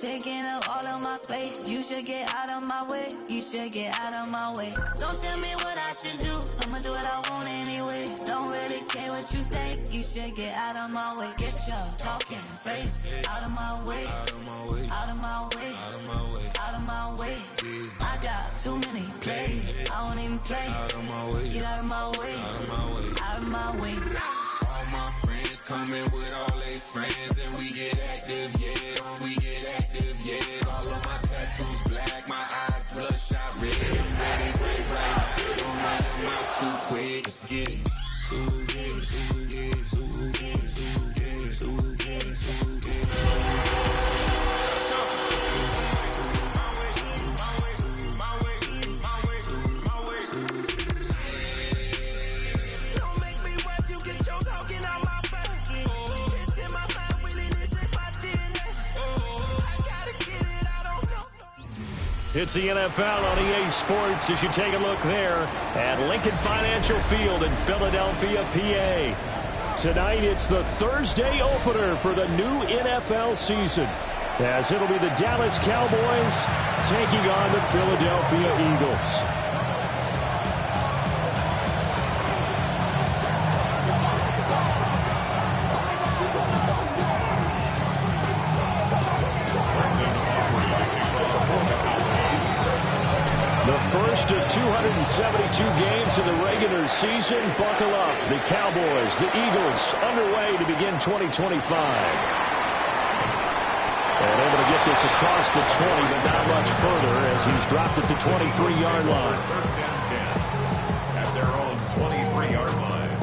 taking up all of my space. You should get out of my way. You should get out of my way. Don't tell me what I should do. I'ma do what I want anyway. Don't really care what you think. You should get out of my way. Get your talking face out of my way. Out of my way. Out of my way. Out of my way. Out of my way. I got too many plays. I won't even play. Out of my way. Get out of my way. Out of my way. Out of my way. All my friends coming with all they friends, and we get active, yeah. We get active, yeah. All of my tattoos black, my eyes bloodshot red. I'm ready right now. Don't run your mouth too quick. Let's get it. Too good, too good, too good, too good, too good, too good. It's the NFL on EA Sports as you take a look there at Lincoln Financial Field in Philadelphia, PA. Tonight, it's the Thursday opener for the new NFL season, as it'll be the Dallas Cowboys taking on the Philadelphia Eagles. First of 272 games in the regular season. Buckle up. The Cowboys, the Eagles, underway to begin 2025. And able to get this across the 20, but not much further as he's dropped it to 23-yard line. First down 10 at their own 23-yard line.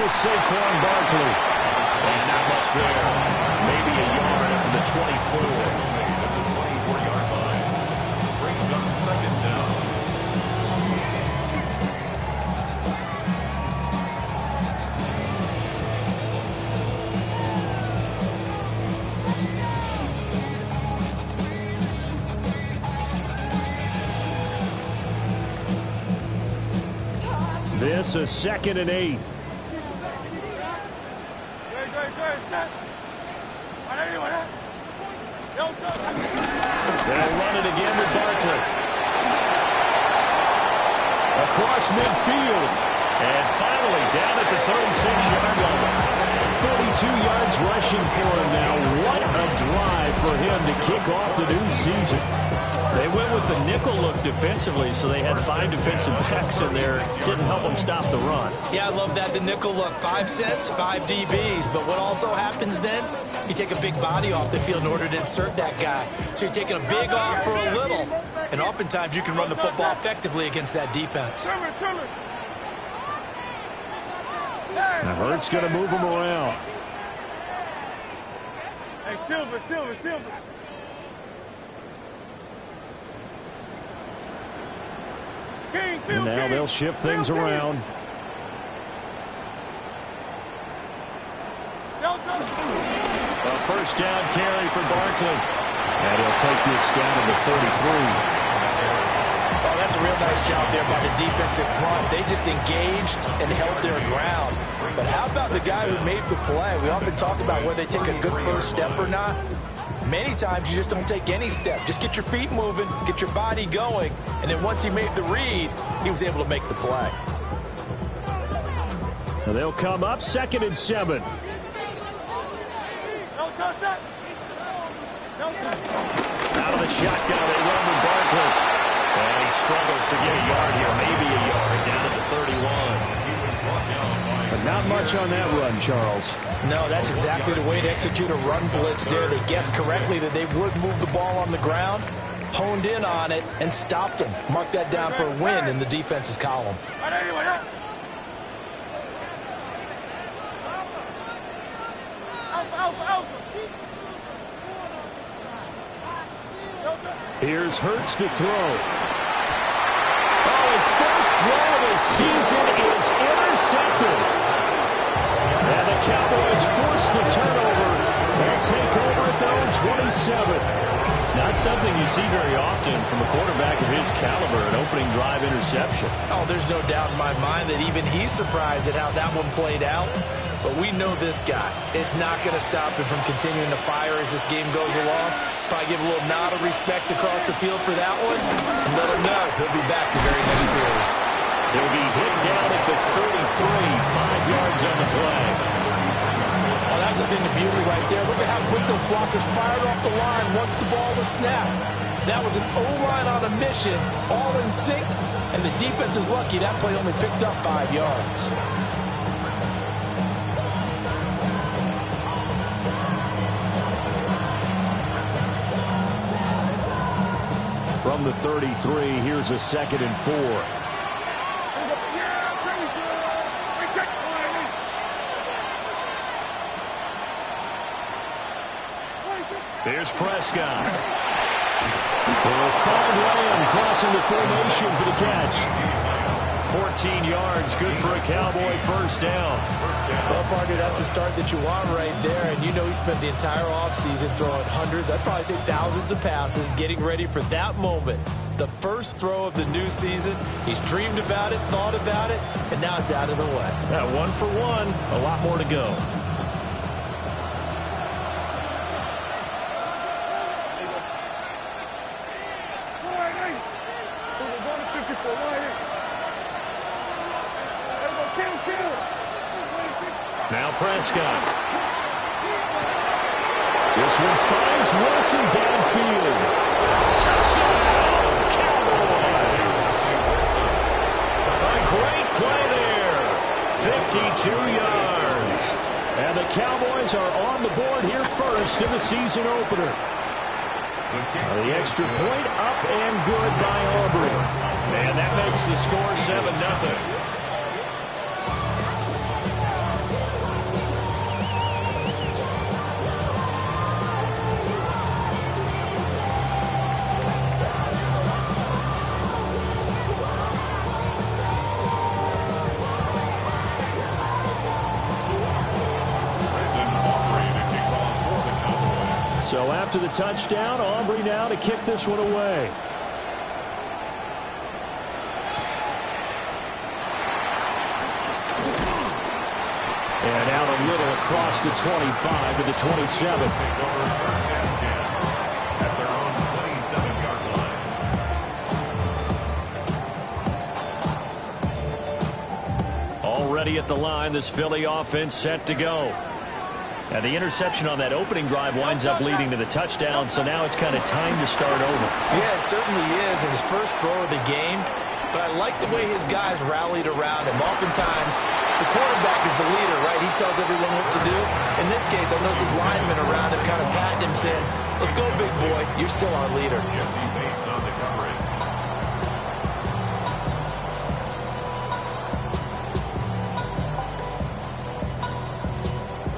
Saquon Barkley. And not much there. Maybe a yard up to the 24. At the 24-yard line. Brings up second down. This is 2nd and 8. They'll run it again with Barkley. Across midfield. And finally down at the 36-yard line. 42 yards rushing for him now. What a drive for him to kick off the new season. They went with the nickel look defensively, so they had 5 defensive backs in there. Didn't help them stop the run. Yeah, I love that, the nickel look. 5 sets, 5 DBs. But what also happens then, you take a big body off the field in order to insert that guy. So you're taking a big off for a little. And oftentimes you can run the football effectively against that defense. Now Hurts going to move him around. Hey, Silver. And now they'll shift things around. A first down carry for Barkley. And he'll take this down to the 33. Oh, that's a real nice job there by the defensive front. They just engaged and held their ground. But how about the guy who made the play? We often talk about whether they take a good first step or not. Many times you just don't take any step. Just get your feet moving, get your body going, and then once he made the read, he was able to make the play. Now they'll come up 2nd and 7. Out of the shotgun, they run with Barkley. And he struggles to get a yard here, maybe a yard, down at the 31. But not much on that run, Charles. No, that's exactly the way to execute a run blitz there. They guessed correctly that they would move the ball on the ground, honed in on it, and stopped them. Mark that down for a win in the defense's column. Here's Hurts to throw. Oh, his first throw of the season is intercepted. And the Cowboys force the turnover and take over at their own 27. Not something you see very often from a quarterback of his caliber, an opening drive interception. Oh, there's no doubt in my mind that even he's surprised at how that one played out. But we know this guy is not going to stop him from continuing to fire as this game goes along. Probably give a little nod of respect across the field for that one, and let him know he'll be back the very next series. He'll be hit down at the 33, 5 yards on the play. Oh, that's a thing of beauty right there. Look at how quick those blockers fired off the line once the ball was snapped. That was an O-line on a mission, all in sync, and the defense is lucky that play only picked up 5 yards. From the 33, here's a 2nd and 4. Here's Prescott. They'll find Lamb crossing the formation for the catch. 14 yards, good for a Cowboy first down. Well, partner, that's the start that you want right there. And you know he spent the entire offseason throwing hundreds, I'd probably say thousands of passes, getting ready for that moment. The first throw of the new season. He's dreamed about it, thought about it, and now it's out of the way. Yeah, 1 for 1, a lot more to go. Now Prescott. This one finds Wilson downfield. Touchdown, Cowboys! A great play there. 52 yards. And the Cowboys are on the board here first in the season opener. The extra point up and good by Aubrey. And that makes the score 7-0. So after the touchdown, Aubrey now to kick this one away. And out a little across the 25 to the 27. At their own 27-yard line. Already at the line, this Philly offense set to go. And the interception on that opening drive winds up leading to the touchdown, so now it's kind of time to start over. Yeah, it certainly is, in his first throw of the game. But I like the way his guys rallied around him. Oftentimes, the quarterback is the leader, right? He tells everyone what to do. In this case, I noticed his linemen around him kind of patting him, saying, "Let's go, big boy. You're still our leader." Jesse Bates on the coverage.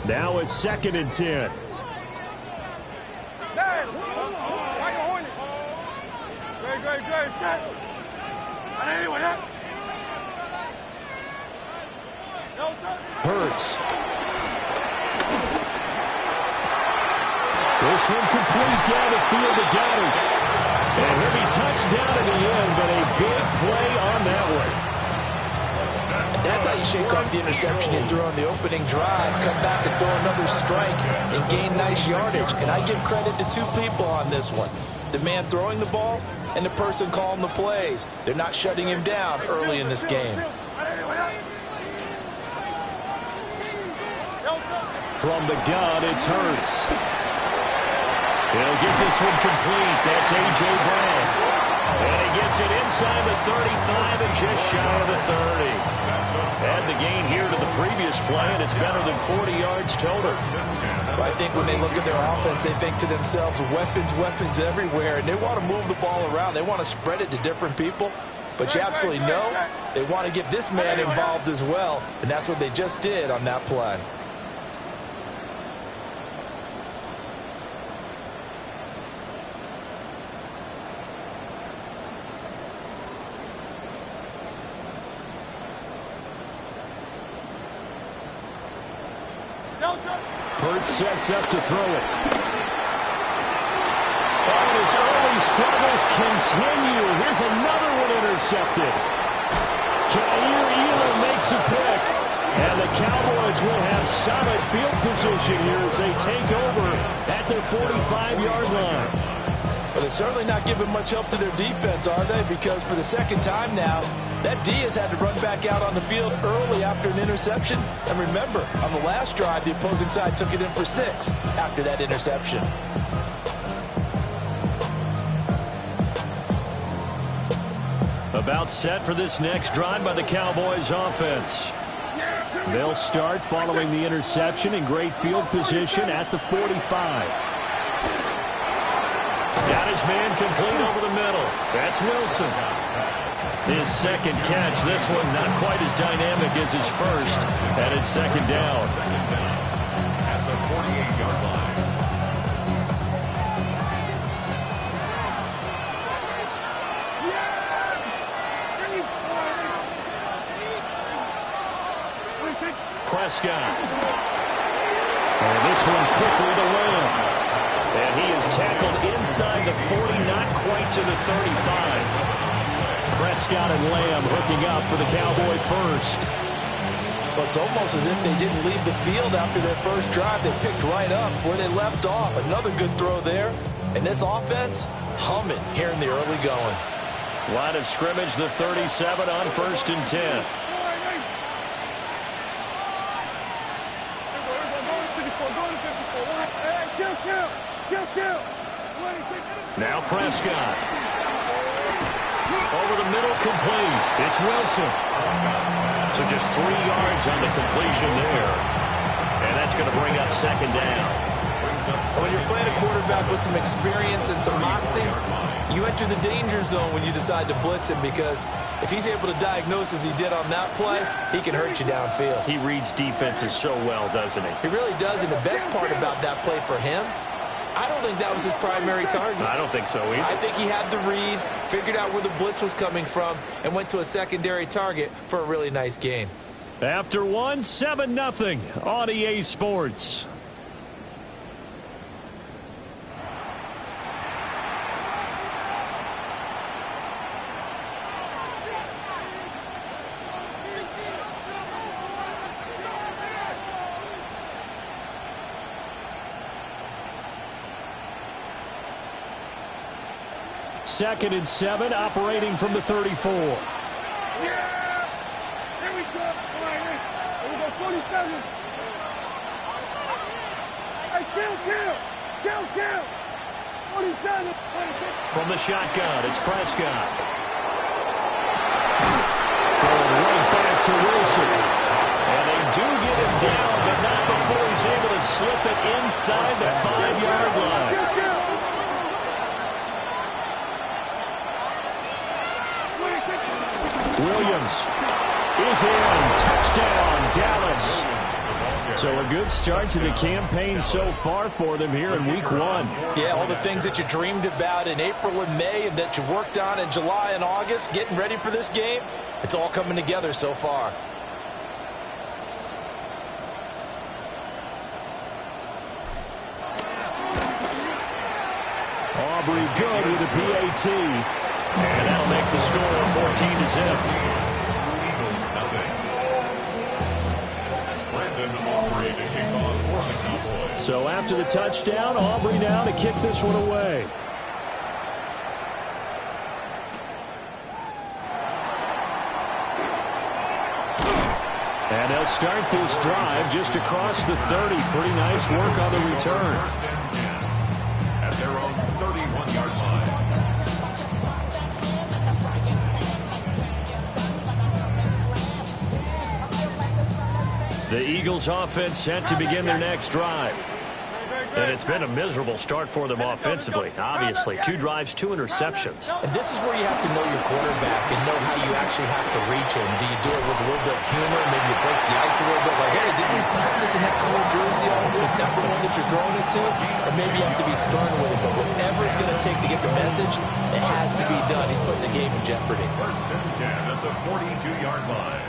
Now it's 2nd and 10. Hurts. This one complete down the field to Goddard. And he'll be touchdown in the end, but a big play on that one. That's how you shake off the interception you threw on the opening drive, come back and throw another strike and gain nice yardage. And I give credit to two people on this one. The man throwing the ball and the person calling the plays. They're not shutting him down early in this game. From the gun, it's Hurts. He'll get this one complete. That's A.J. Brown. And he gets it inside the 35 and just shy of the 30. Add the gain here to the previous play, and it's better than 40 yards total. Well, I think when they look at their offense, they think to themselves, weapons, weapons everywhere, and they want to move the ball around. They want to spread it to different people. But you absolutely know they want to get this man involved as well, and that's what they just did on that play. Hurts sets up to throw it. And his early struggles continue. Here's another one intercepted. Ka'ir Elam makes a pick. And the Cowboys will have solid field position here as they take over at their 45-yard line. But they're certainly not giving much help to their defense, are they? Because for the second time now, that D has had to run back out on the field early after an interception. And remember, on the last drive, the opposing side took it in for 6 after that interception. About set for this next drive by the Cowboys offense. They'll start following the interception in great field position at the 45. Got his man complete over the middle. That's Wilson. His second catch. This one not quite as dynamic as his first. And it's second down. At the 48-yard line. Prescott. And this one quickly to Lamb. And he is tackled inside the 40, not quite to the 35. Prescott and Lamb hooking up for the Cowboy first. Well, it's almost as if they didn't leave the field after their first drive. They picked right up where they left off. Another good throw there. And this offense, humming here in the early going. Line of scrimmage, the 37 on 1st and 10. Now Prescott. Over the middle, complete. It's Wilson. So just 3 yards on the completion there. And that's going to bring up second down. When you're playing a quarterback with some experience and some moxie, you enter the danger zone when you decide to blitz him, because if he's able to diagnose as he did on that play, he can hurt you downfield. He reads defenses so well, doesn't he? He really does, and the best part about that play for him, I don't think that was his primary target. I don't think so either. I think he had the read, figured out where the blitz was coming from, and went to a secondary target for a really nice gain. After one, 7-0 on EA Sports. Second and 7, operating from the 34. Yeah! Here we go. All right, here we go. 47. Hey, kill. 47. From the shotgun, it's Prescott. Going right back to Wilson. And they do get him down, but not before he's able to slip it inside the 5-yard line. Williams is in. Touchdown, Dallas. So a good start to the campaign so far for them here in Week 1. Yeah, all the things that you dreamed about in April and May and that you worked on in July and August, getting ready for this game, it's all coming together so far. Aubrey good with a PAT. And that'll make the score 14-0. Eagles nothing. Brandon Aubrey to kick off for the Cowboys. So after the touchdown, Aubrey now to kick this one away. And they'll start this drive just across the 30. Pretty nice work on the return. First and 10 at their own 31-yard line. The Eagles offense set to begin their next drive. And it's been a miserable start for them offensively. Obviously, 2 drives, 2 interceptions. And this is where you have to know your quarterback and know how you actually have to reach him. Do you do it with a little bit of humor? Maybe you break the ice a little bit, like, hey, didn't you have this in that color jersey on, not the one that you're throwing it to? Or maybe you have to be stern with it. But whatever it's going to take to get the message, it has to be done. He's putting the game in jeopardy. First and 10 at the 42-yard line.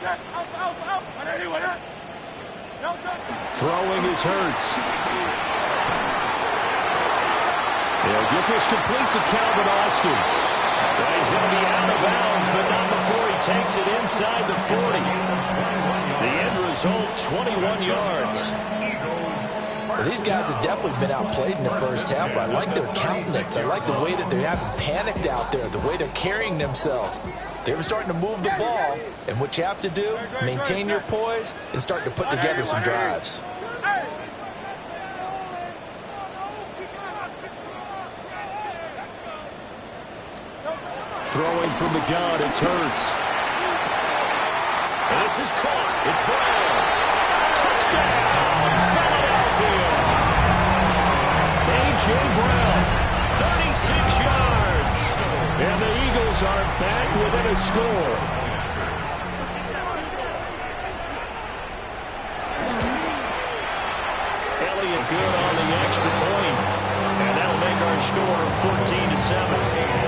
Out. Throwing is Hurts. He'll get this complete to Calvin Austin. Well, he's going to be out of bounds, but not before he takes it inside the 40. The end result, 21 yards. Well, these guys have definitely been outplayed in the first half, but I like their countenance. I like the way that they haven't panicked out there, the way they're carrying themselves. They were starting to move the ball, and what you have to do, maintain your poise and start to put together some drives. Throwing from the gun, it's Hurts. And this is caught. It's Brown. Touchdown, Philadelphia. A.J. Brown, 36 yards. And the Eagles are back within a score. Elliott good on the extra point. And that'll make our score 14-7.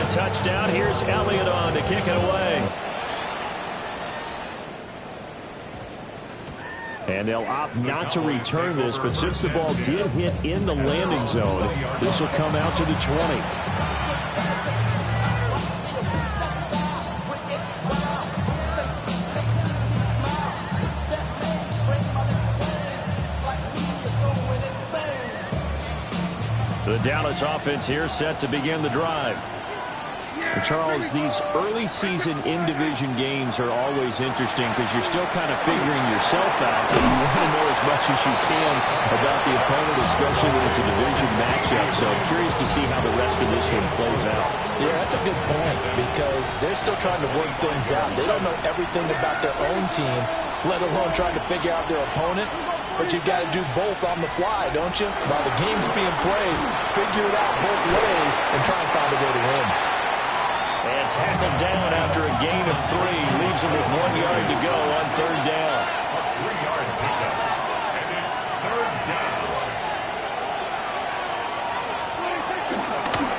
Touchdown. Here's Elliott on to kick it away. And they'll opt not to return this, but since the ball did hit in the landing zone, this will come out to the 20. The Dallas offense here set to begin the drive. Charles, these early season in-division games are always interesting because you're still kind of figuring yourself out and you want to know as much as you can about the opponent, especially when it's a division matchup. So I'm curious to see how the rest of this one plays out. Yeah, that's a good point because they're still trying to work things out. They don't know everything about their own team, let alone trying to figure out their opponent. But you've got to do both on the fly, don't you? While the game's being played, figure it out both ways and try and find a way to win. And tackled down after a gain of 3. Leaves him with 1 yard to go on third down. A 3-yard pickup. And it's third down.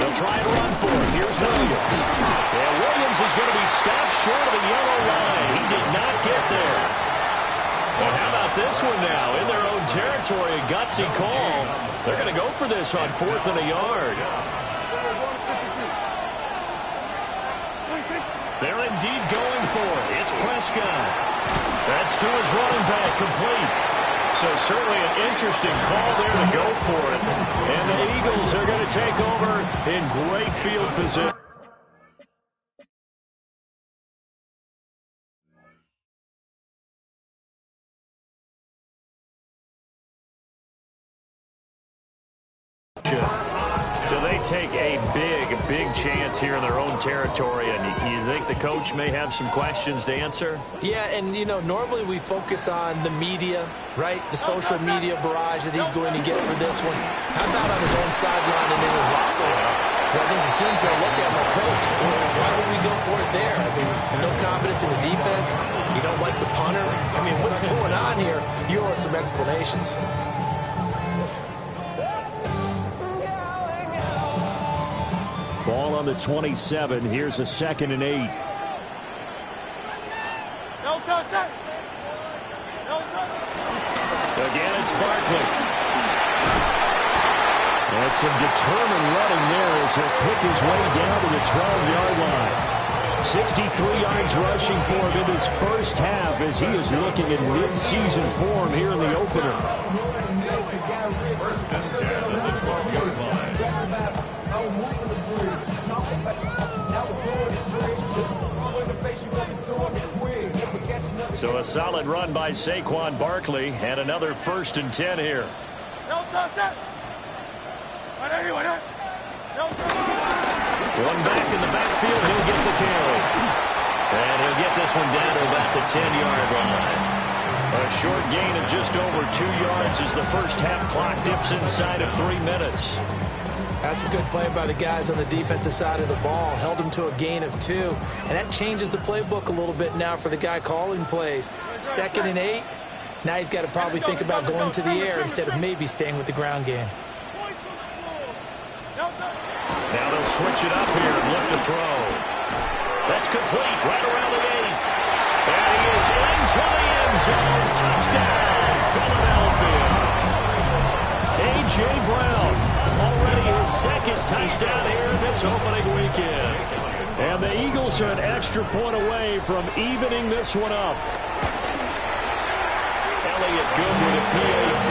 They'll try and run for it. Here's Williams. And Williams is going to be stopped short of the yellow line. He did not get there. And how about this one now? In their own territory, a gutsy call. They're going to go for this on 4th and a yard. They're indeed going for it. It's Prescott. That's to his running back, complete. So certainly an interesting call there to go for it. And the Eagles are going to take over in great field position. So they take a big chance here in their own territory, and you think the coach may have some questions to answer? Yeah, and, you know, normally we focus on the media, right? The social media barrage that he's going to get for this one. How about on his own sideline and in his locker room? Because I think the team's going to look at him like, Coach, why would we go for it there? I mean, no confidence in the defense. You don't like the punter. I mean, what's going on here? You owe us some explanations. Ball on the 27. Here's a 2nd and 8. Again, it's Barkley. And some determined running there as he'll pick his way down to the 12-yard line. 63 yards rushing for him in his first half as he is looking in mid-season form here in the opener. 1st and 10 at the 12-yard line. So a solid run by Saquon Barkley and another 1st and 10 here. One back in the backfield, he'll get the carry. And he'll get this one down to about the 10-yard line. A short gain of just over 2 yards as the first half clock dips inside of 3 minutes. That's a good play by the guys on the defensive side of the ball. Held him to a gain of 2. And that changes the playbook a little bit now for the guy calling plays. 2nd and 8. Now he's got to probably think about going to the air instead of maybe staying with the ground game. switch it up here and look to throw. That's complete right around the 8. And he is into the end zone. Touchdown, Philadelphia. A.J. Brown, already his second touchdown here this opening weekend. And the Eagles are an extra point away from evening this one up. Elliott good with a PAT.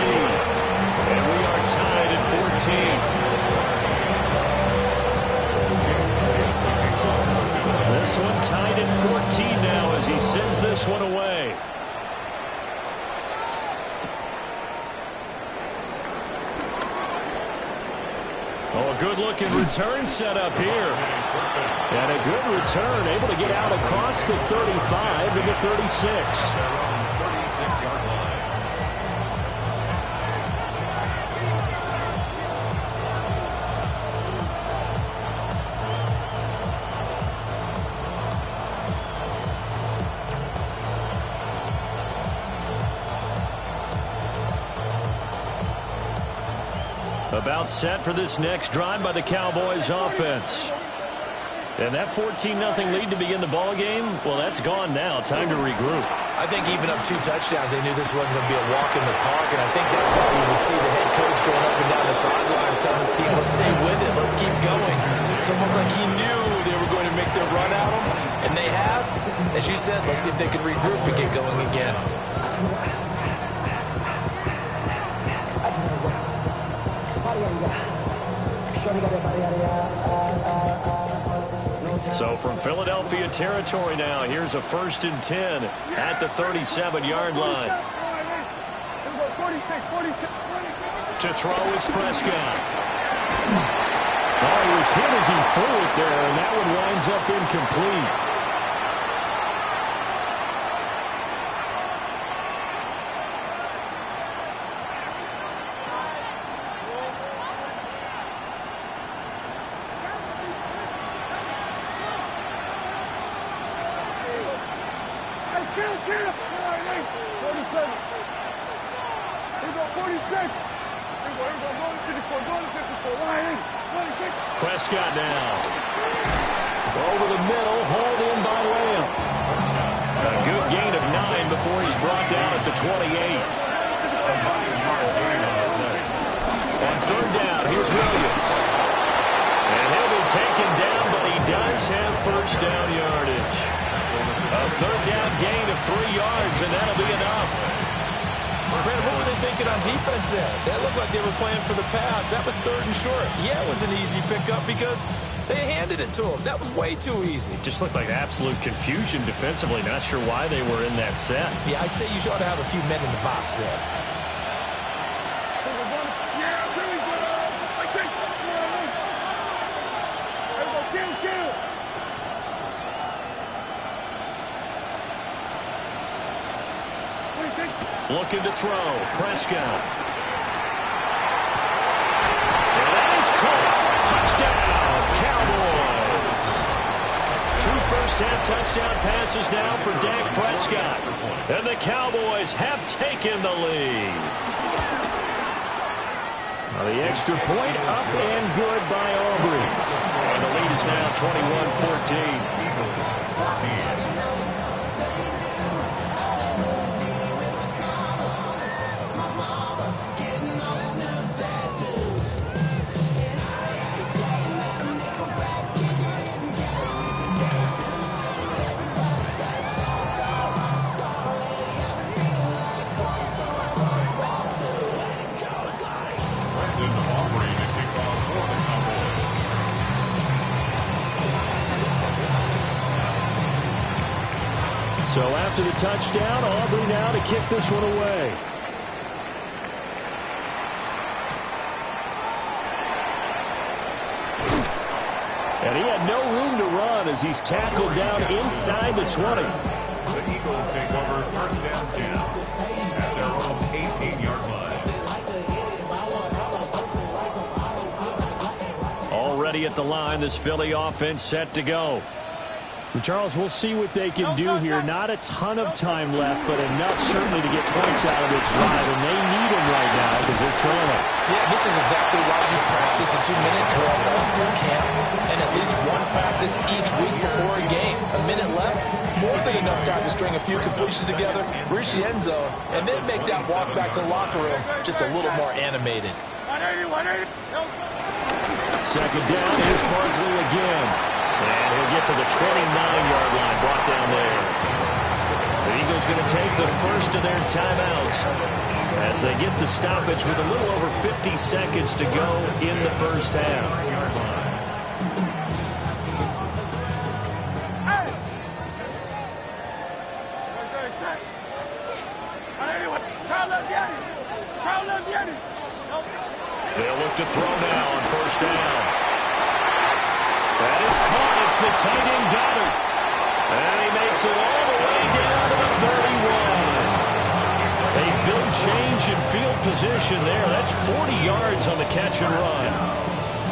And we are tied at 14. This one tied at 14 now as he sends this one away. Oh, a good-looking return set up here. And a good return, able to get out across the 35 to the 36. 36-yard line. About set for this next drive by the Cowboys offense. And that 14-0 lead to begin the ball game, well, that's gone now. Time to regroup. I think even up 2 touchdowns, they knew this wasn't going to be a walk in the park, and I think that's why we would see the head coach going up and down the sidelines telling his team, let's stay with it, let's keep going. It's almost like he knew they were going to make their run at him, and they have. As you said, let's see if they can regroup and get going again. So from Philadelphia territory now, here's a 1st and 10 at the 37-yard line. To throw is Prescott. Oh, he was hit as he threw it there, and that one winds up incomplete. Prescott now. Over the middle, hauled in by Lamb. A good gain of 9 before he's brought down at the 28. On 3rd down, here's Williams. And he'll be taken down, but he does have 1st down yardage. A 3rd down gain of 3 yards, and that'll be enough. Brandon, what were they thinking on defense there? That looked like they were playing for the pass. That was 3rd and short. Yeah, it was an easy pickup because they handed it to him. That was way too easy. Just looked like absolute confusion defensively. Not sure why they were in that set. Yeah, I'd say you ought to have a few men in the box there. Looking to throw. Prescott. And that is caught. Touchdown, Cowboys. 2 first-half touchdown passes now for Dak Prescott. And the Cowboys have taken the lead. Now the extra point up and good by Aubrey. And the lead is now 21-14. Eagles 14. So after the touchdown, Aubrey now to kick this one away. And he had no room to run as he's tackled down inside the 20. The Eagles take over 1st and 10 at their own 18-yard line. Already at the line, this Philly offense set to go. Charles, we'll see what they can do here. Not a ton of time left, but enough certainly to get points out of this drive, and they need them right now because they're trailing. Yeah, this is exactly why you practice a 2-minute drill all through camp and at least one practice each week before a game. A minute left, more than enough time to string a few completions together, reach the end zone, and then make that walk back to the locker room just a little more animated. 180. Second down, here's Barkley again. And he'll get to the 29-yard line, brought down there. The Eagles going to take the first of their timeouts as they get the stoppage with a little over 50 seconds to go in the first half. They'll look to throw now on first down. That is caught. It's the tight end Goddard. And he makes it all the way down to the 31. A big change in field position there. That's 40 yards on the catch and run.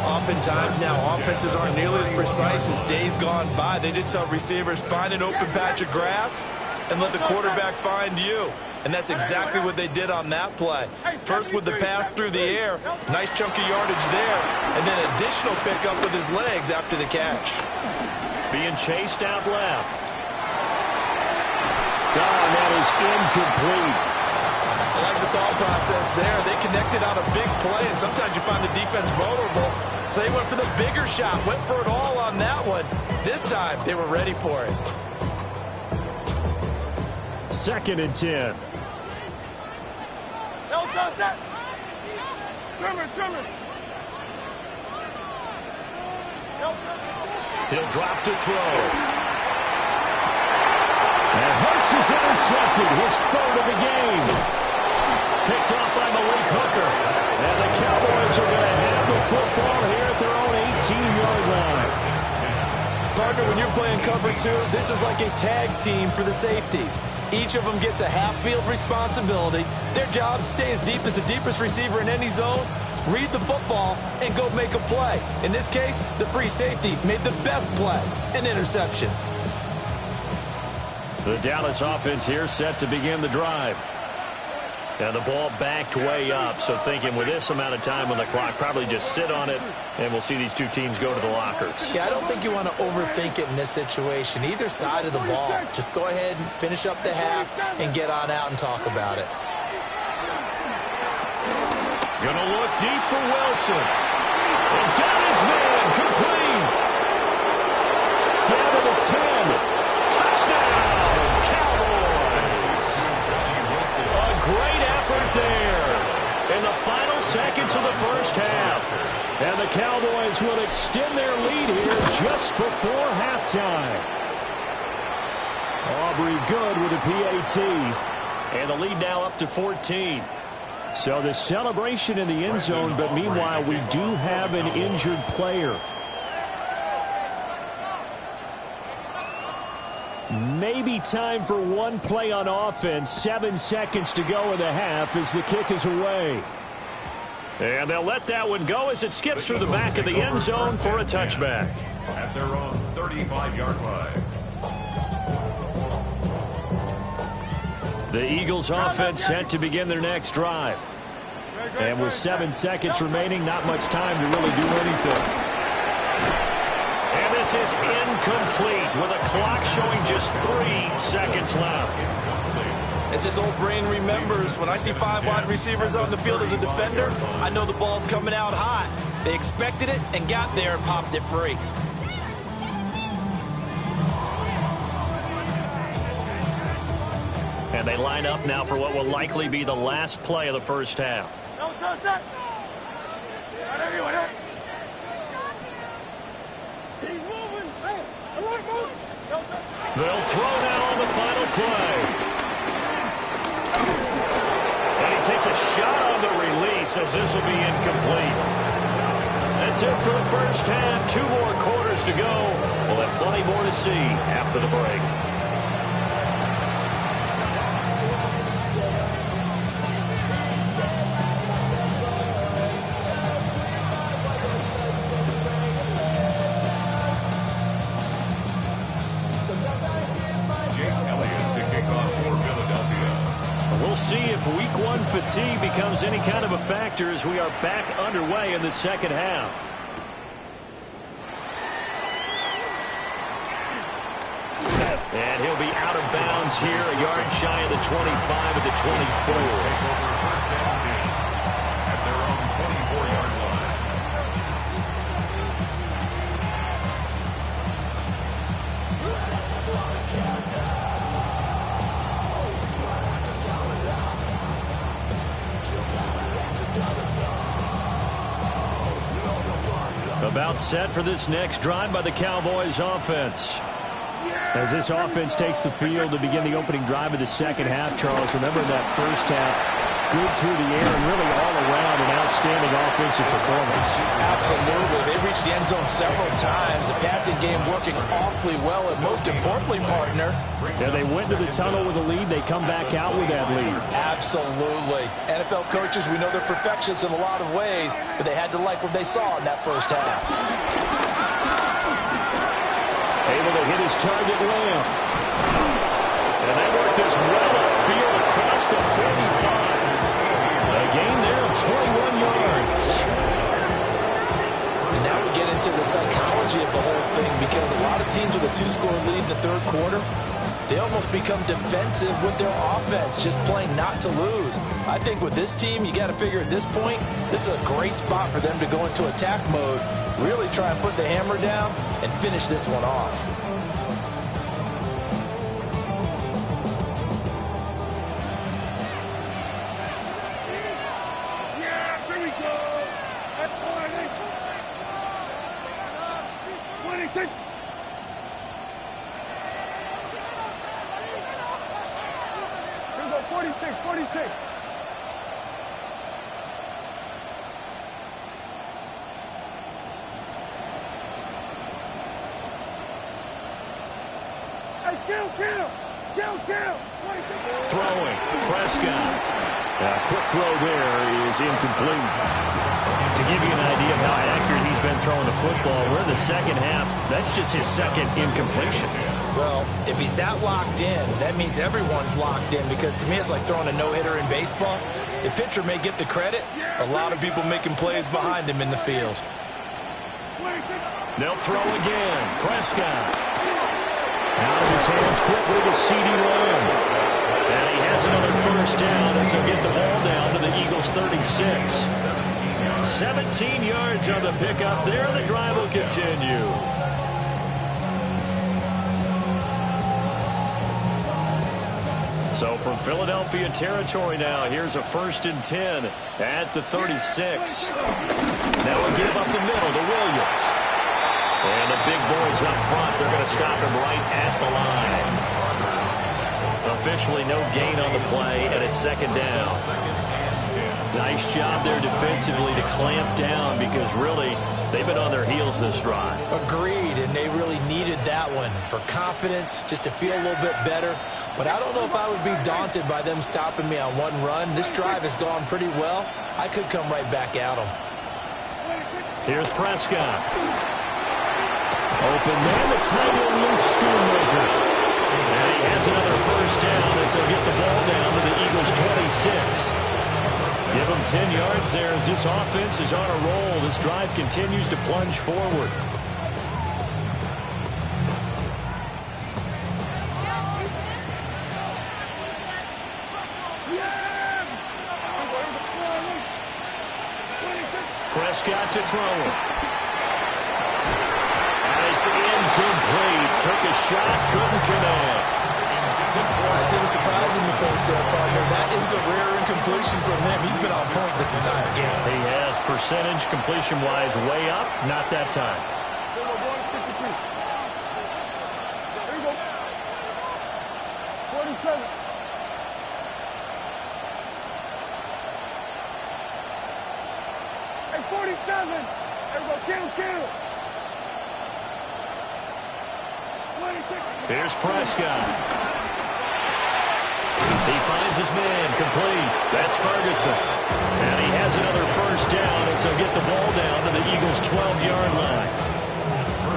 Oftentimes now, offenses aren't nearly as precise as days gone by. They just tell receivers, find an open patch of grass and let the quarterback find you. And that's exactly what they did on that play. First with the pass through the air, nice chunk of yardage there, and then additional pickup with his legs after the catch. Being chased out left. Oh, that is incomplete. I like the thought process there. They connected on a big play, and sometimes you find the defense vulnerable. So they went for the bigger shot, went for it all on that one. This time, they were ready for it. 2nd and 10. Trimmer. He'll drop to throw. And Hurts is intercepted. His 3rd of the game. Picked off by Malik Hooker. And the Cowboys are going to have the football here at their own 18-yard line. Partner, when you're playing cover 2, this is like a tag team for the safeties. Each of them gets a half-field responsibility. Their job is to stay as deep as the deepest receiver in any zone, read the football, and go make a play. In this case, the free safety made the best play, an interception. The Dallas offense here set to begin the drive. And the ball backed way up, so thinking with this amount of time on the clock, probably just sit on it, and we'll see these two teams go to the lockers. Yeah, I don't think you want to overthink it in this situation. Either side of the ball. Just go ahead and finish up the half and get on out and talk about it. Gonna look deep for Wilson. And got his man complete. Down to the 10. Touchdown, Cowboys. A great effort there in the final seconds of the first half. And the Cowboys will extend their lead here just before halftime. Aubrey Good with a PAT. And the lead now up to 14. So the celebration in the end zone, but meanwhile we do have an injured player. Maybe time for one play on offense. 7 seconds to go in the half as the kick is away. And they'll let that one go as it skips through the back of the end zone for a touchback. At their own 35-yard line. The Eagles offense set to begin their next drive. And with 7 seconds remaining, not much time to really do anything. And this is incomplete with a clock showing just 3 seconds left. As his old brain remembers, when I see 5 wide receivers on the field as a defender, I know the ball's coming out hot. They expected it and got there and popped it free. And they line up now for what will likely be the last play of the first half. They'll throw now on the final play. And he takes a shot on the release as this will be incomplete. That's it for the first half. 2 more quarters to go. We'll have plenty more to see after the break. we'll see if week one fatigue becomes any kind of a factor as we are back underway in the second half. And he'll be out of bounds here, a yard shy of the 25 at the 24. Take over first down 10 at their own 24-yard line. About set for this next drive by the Cowboys offense. As this offense takes the field to begin the opening drive of the second half, Charles, remember that first half, good through the air and really all around an outstanding offensive performance. Absolutely. They reached the end zone several times. The passing game working awfully well, and most importantly, partner. Yeah, they went to the tunnel with a lead. They come back out with that lead. Absolutely. NFL coaches, we know they're perfectionists in a lot of ways, but they had to like what they saw in that first half. Able to hit his target, Lamb. And they worked this well upfield across the 45. A gain there of 21 yards. And now we get into the psychology of the whole thing, because a lot of teams with a two-score lead in the third quarter, they almost become defensive with their offense, just playing not to lose. I think with this team, you got to figure at this point, this is a great spot for them to go into attack mode, really try and put the hammer down and finish this one off. Yeah, here we go. That's 26. Here we go, 46. Kill. Throwing. Prescott. Quick throw there is incomplete. To give you an idea of how accurate he's been throwing the football, we're in the second half. That's just his second incompletion. Well, if he's that locked in, that means everyone's locked in, because to me it's like throwing a no-hitter in baseball. The pitcher may get the credit, a lot of people making plays behind him in the field. They'll throw again. Prescott. Out of his hands quickly to CeeDee Lamb. And he has another first down as he'll get the ball down to the Eagles' 36. 17 yards on the pickup there. The drive will continue. So from Philadelphia territory now, here's a 1st and 10 at the 36. Now we'll give up the middle to Williams. And the big boys up front, they're going to stop him right at the line. Officially no gain on the play, and it's second down. Nice job there defensively to clamp down, because really they've been on their heels this drive. Agreed, and they really needed that one for confidence, just to feel a little bit better. But I don't know if I would be daunted by them stopping me on one run. This drive has gone pretty well. I could come right back at them. Here's Prescott. Open man, the tight end Luke Schoonmaker. And he has another first down as they'll get the ball down to the Eagles' 26. Give them 10 yards there as this offense is on a roll. This drive continues to plunge forward. Prescott to throw it. And it's incomplete. Took a shot, couldn't connect. I see the surprise in your face there, partner. That is a rare incompletion from him. He's been on point this entire game. He has percentage completion-wise way up. Not that time. Here we go. 47. Hey, 47. There we go. Kill. 26. Here's Prescott. He finds his man, complete. That's Ferguson. And he has another first down as they'll get the ball down to the Eagles' 12-yard line.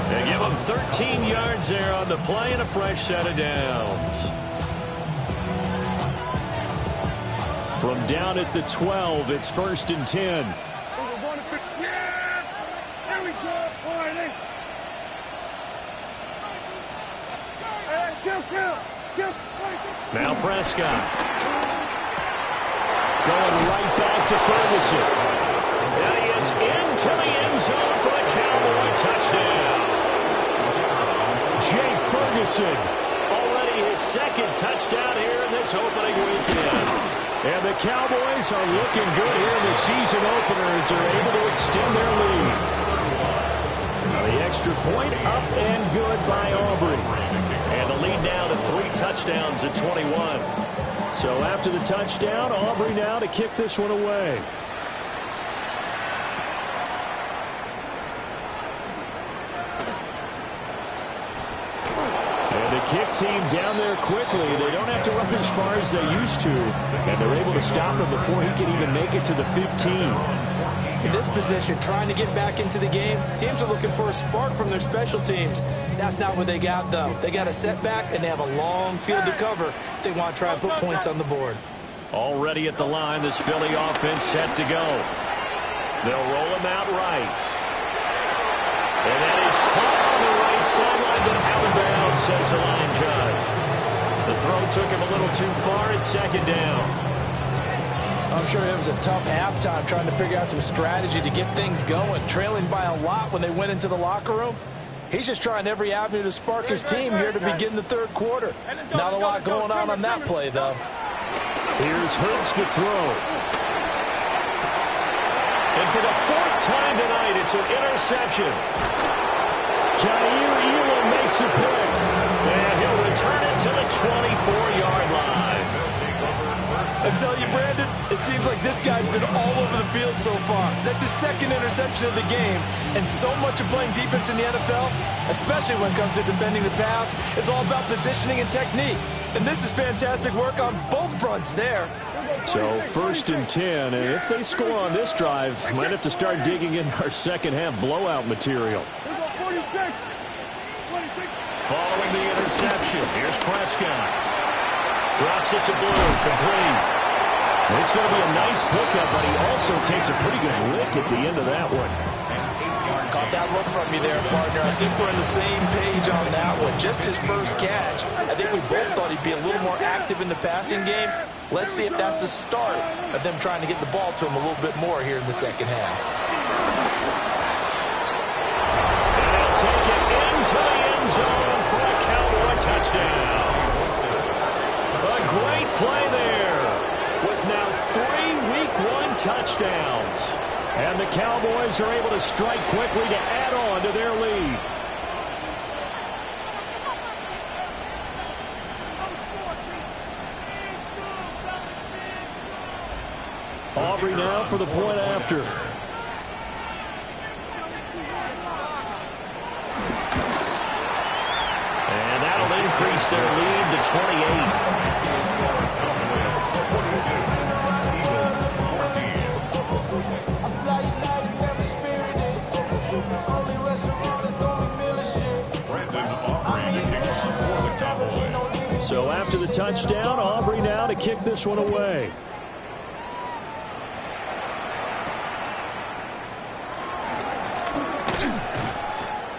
They give him 13 yards there on the play and a fresh set of downs. From down at the 12, it's 1st and 10. Yeah! There we go. All right, hey. Hey, kill. Now Prescott. Going right back to Ferguson. And he is into the end zone for the Cowboy touchdown. Jake Ferguson. Already his second touchdown here in this opening weekend. And the Cowboys are looking good here in the season opener as they're able to extend their lead. The extra point up and good by Aubrey. And the lead now to 3 touchdowns at 21. So after the touchdown, Aubrey now to kick this one away. And the kick team down there quickly. They don't have to run as far as they used to. And they're able to stop him before he can even make it to the 15. In this position, trying to get back into the game, teams are looking for a spark from their special teams. That's not what they got, though. They got a setback, and they have a long field to cover if they want to try and put points on the board. Already at the line, this Philly offense set to go. They'll roll him out right. And that is caught on the right sideline, but out of bounds, says the line judge. The throw took him a little too far. It's 2nd down. I'm sure it was a tough halftime trying to figure out some strategy to get things going. Trailing by a lot when they went into the locker room. He's just trying every avenue to spark his team here to begin the 3rd quarter. Not a lot going on that play, though. Here's Hurts to throw. And for the 4th time tonight, it's an interception. Kaiir Elam makes the pick. And he'll return it to the 24-yard line. I tell you, Brandon, it seems like this guy's been all over the field so far. That's his 2nd interception of the game. And so much of playing defense in the NFL, especially when it comes to defending the pass, is all about positioning and technique. And this is fantastic work on both fronts there. So 1st and 10, and if they score on this drive, might have to start digging in our second-half blowout material. Following the interception, here's Prescott. Drops it to Blue, complete. It's going to be a nice pickup, but he also takes a pretty good lick at the end of that one. Caught that look from you there, partner. I think we're on the same page on that one. Just his first catch. I think we both thought he'd be a little more active in the passing game. Let's see if that's the start of them trying to get the ball to him a little bit more here in the second half. And they'll take it into the end zone for a Cowboy touchdown. A great play there with now 3 Week 1 touchdowns. And the Cowboys are able to strike quickly to add on to their lead. Aubrey now for the point after. And that'll increase their lead to 28. So after the touchdown, Aubrey now to kick this one away.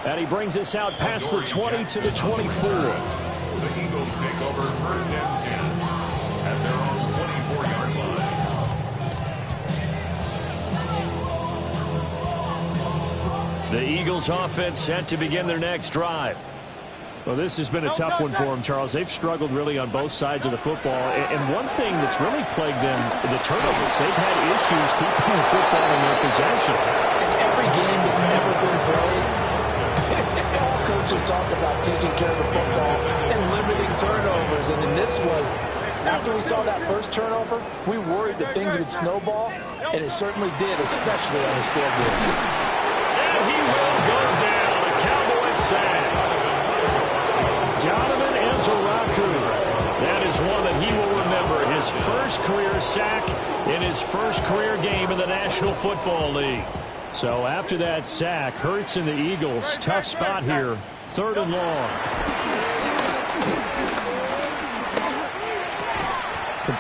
And he brings us out past the 20 to the 24. The Eagles take over 1st and 10 at their own 24-yard line. The Eagles offense set to begin their next drive. Well, this has been a tough one for them, Charles. They've struggled really on both sides of the football. And one thing that's really plagued them, the turnovers. They've had issues keeping the football in their possession. In every game that's ever been played, all coaches talk about taking care of the football and limiting turnovers. And in this one, after we saw that first turnover, we worried that things would snowball, and it certainly did, especially on the scoreboard. And he will go down. The Cowboys sack. Donovan Ezeraku. That is one that he will remember. His first career sack in his first career game in the National Football League. So after that sack, Hurts and the Eagles, tough spot here. 3rd and long.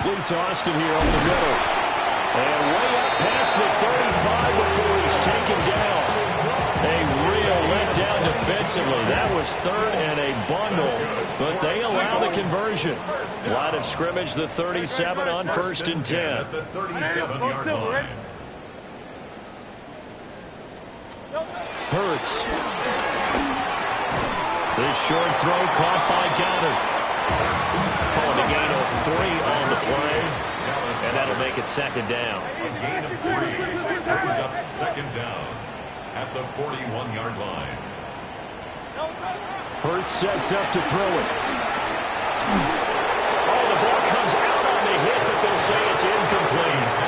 Quickly tossed it here over the middle. And way up past the 35 before he's taken down. A real letdown defensively. That was third and a bundle, but they allow the conversion. Line of scrimmage, the 37 on 1st and 10. The 37-yard line. Hurts. This short throw caught by Goddard. Pulling a gain of 3 on the play, and that'll make it 2nd down. A gain of 3 brings up 2nd down at the 41-yard line. Hurts sets up to throw it. Oh, the ball comes out on the hit, but they'll say it's incomplete.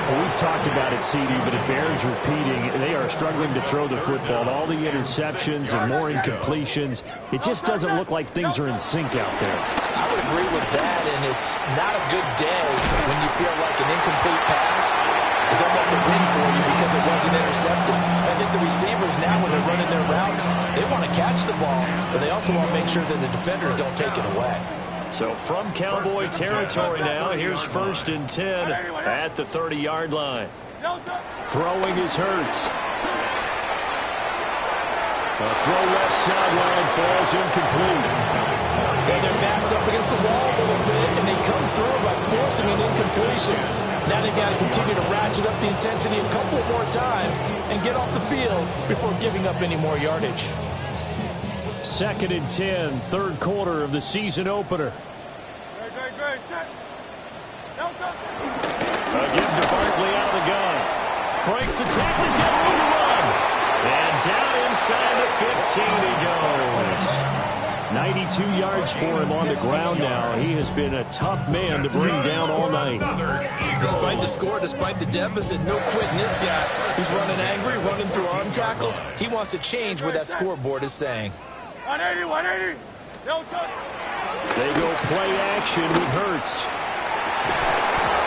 Well, we've talked about it, CD, but it bears repeating. They are struggling to throw the football. All the interceptions and more incompletions. It just doesn't look like things are in sync out there. I would agree with that, and it's not a good day when you feel like an incomplete pass is almost a win for you because it wasn't intercepted. I think the receivers now, when they're running their routes, they want to catch the ball, but they also want to make sure that the defenders don't take it away. So from Cowboy territory now, here's 1st and 10 at the 30-yard line. Throwing is Hurts. A throw left sideline falls incomplete. And their backs up against the wall a little bit, and they come through by forcing an incompletion. Now they've got to continue to ratchet up the intensity a couple more times and get off the field before giving up any more yardage. 2nd and 10, 3rd quarter of the season opener. Again to Barkley out of the gun. Breaks the tackle, he's got room to run. And down inside the 15 he goes. 92 yards for him on the ground now. He has been a tough man to bring down all night. Despite the score, despite the deficit, no quitting this guy. He's running angry, running through arm tackles. He wants to change what that scoreboard is saying. 180, 180. They go play action with Hurts.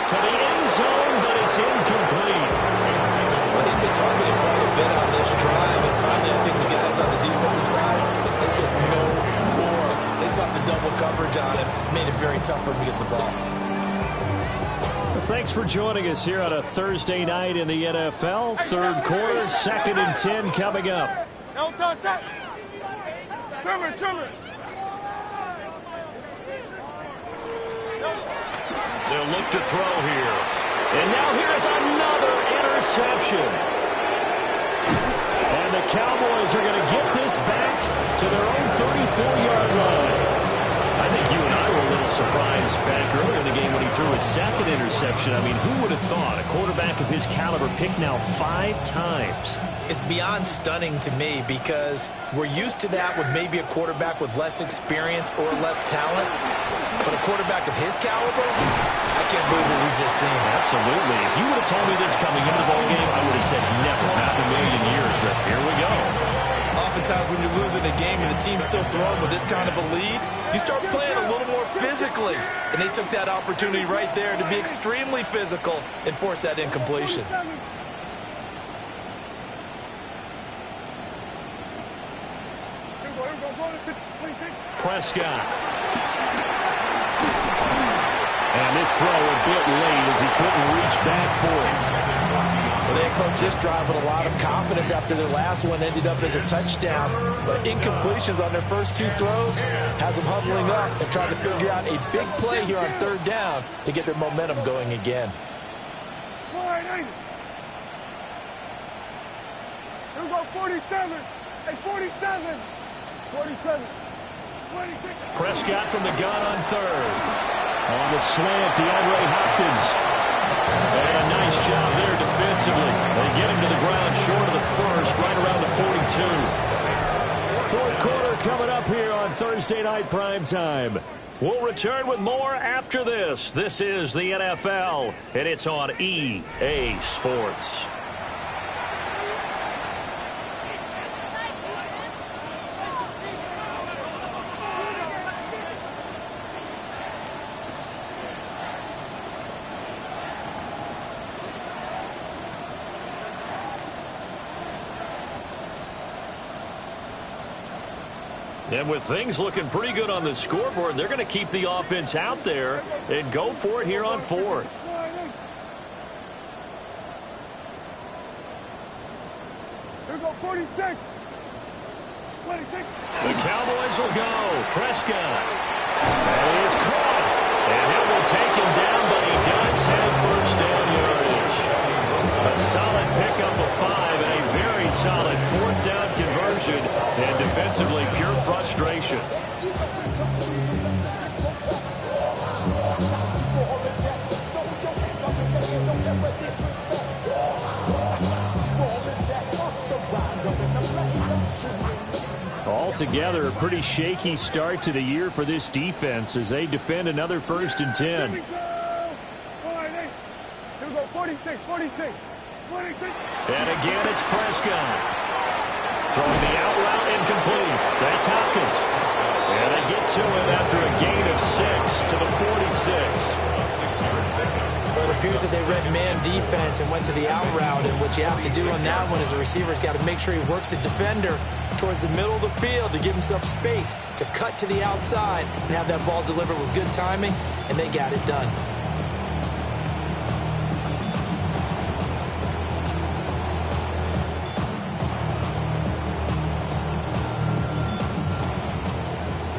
To the end zone, but it's incomplete. Well, he's been targeted quite a bit on this drive, and finally I think the guys on the defensive side, they said no more. They slapped the double coverage on him, made it very tough for him to get the ball. Well, thanks for joining us here on a Thursday night in the NFL. 3rd quarter, 2nd and 10 coming up. Trimmer. They'll look to throw here. And now here's another interception. And the Cowboys are going to get this back to their own 34-yard line. I think you and I were a little surprised back earlier in the game when he threw his 2nd interception. I mean, who would have thought a quarterback of his caliber picked now 5 times? It's beyond stunning to me because we're used to that with maybe a quarterback with less experience or less talent. But a quarterback of his caliber, I can't believe what we've just seen. Absolutely. If you would have told me this coming into the ballgame, I would have said never, not in a million years. But here we go. Oftentimes when you're losing a game and the team's still throwing with this kind of a lead, you start playing a little more physically. And they took that opportunity right there to be extremely physical and force that incompletion. Prescott. And this throw a bit late as he couldn't reach back for it. Well, they approached this drive with a lot of confidence after their last one ended up as a touchdown. But incompletions on their first 2 throws has them huddling up and trying to figure out a big play here on 3rd down to get their momentum going again. 180. Here we go, 47. Hey, 47. 47. 26. Prescott from the gun on 3rd. On the slant, DeAndre Hopkins. And a nice job there defensively. They get him to the ground short of the 1st, right around the 42. 4th quarter coming up here on Thursday Night Primetime. We'll return with more after this. This is the NFL, and it's on EA Sports. And with things looking pretty good on the scoreboard, they're going to keep the offense out there and go for it here on fourth. Here we go, 46. 26. The Cowboys will go. Prescott. And he is caught. And it will take him down, but he does have first down yardage. A solid pickup of 5 and a very solid fourth down conversion. And defensively, pure frustration. Altogether, a pretty shaky start to the year for this defense as they defend another 1st and 10. Here we go, 46, 46, 46. And again, it's Prescott. Throwing the out route incomplete. That's Hopkins. And they get to him after a gain of 6 to the 46. Well, it appears that they read man defense and went to the out route, and what you have to do on that one is the receiver's got to make sure he works the defender towards the middle of the field to give himself space to cut to the outside and have that ball delivered with good timing, and they got it done.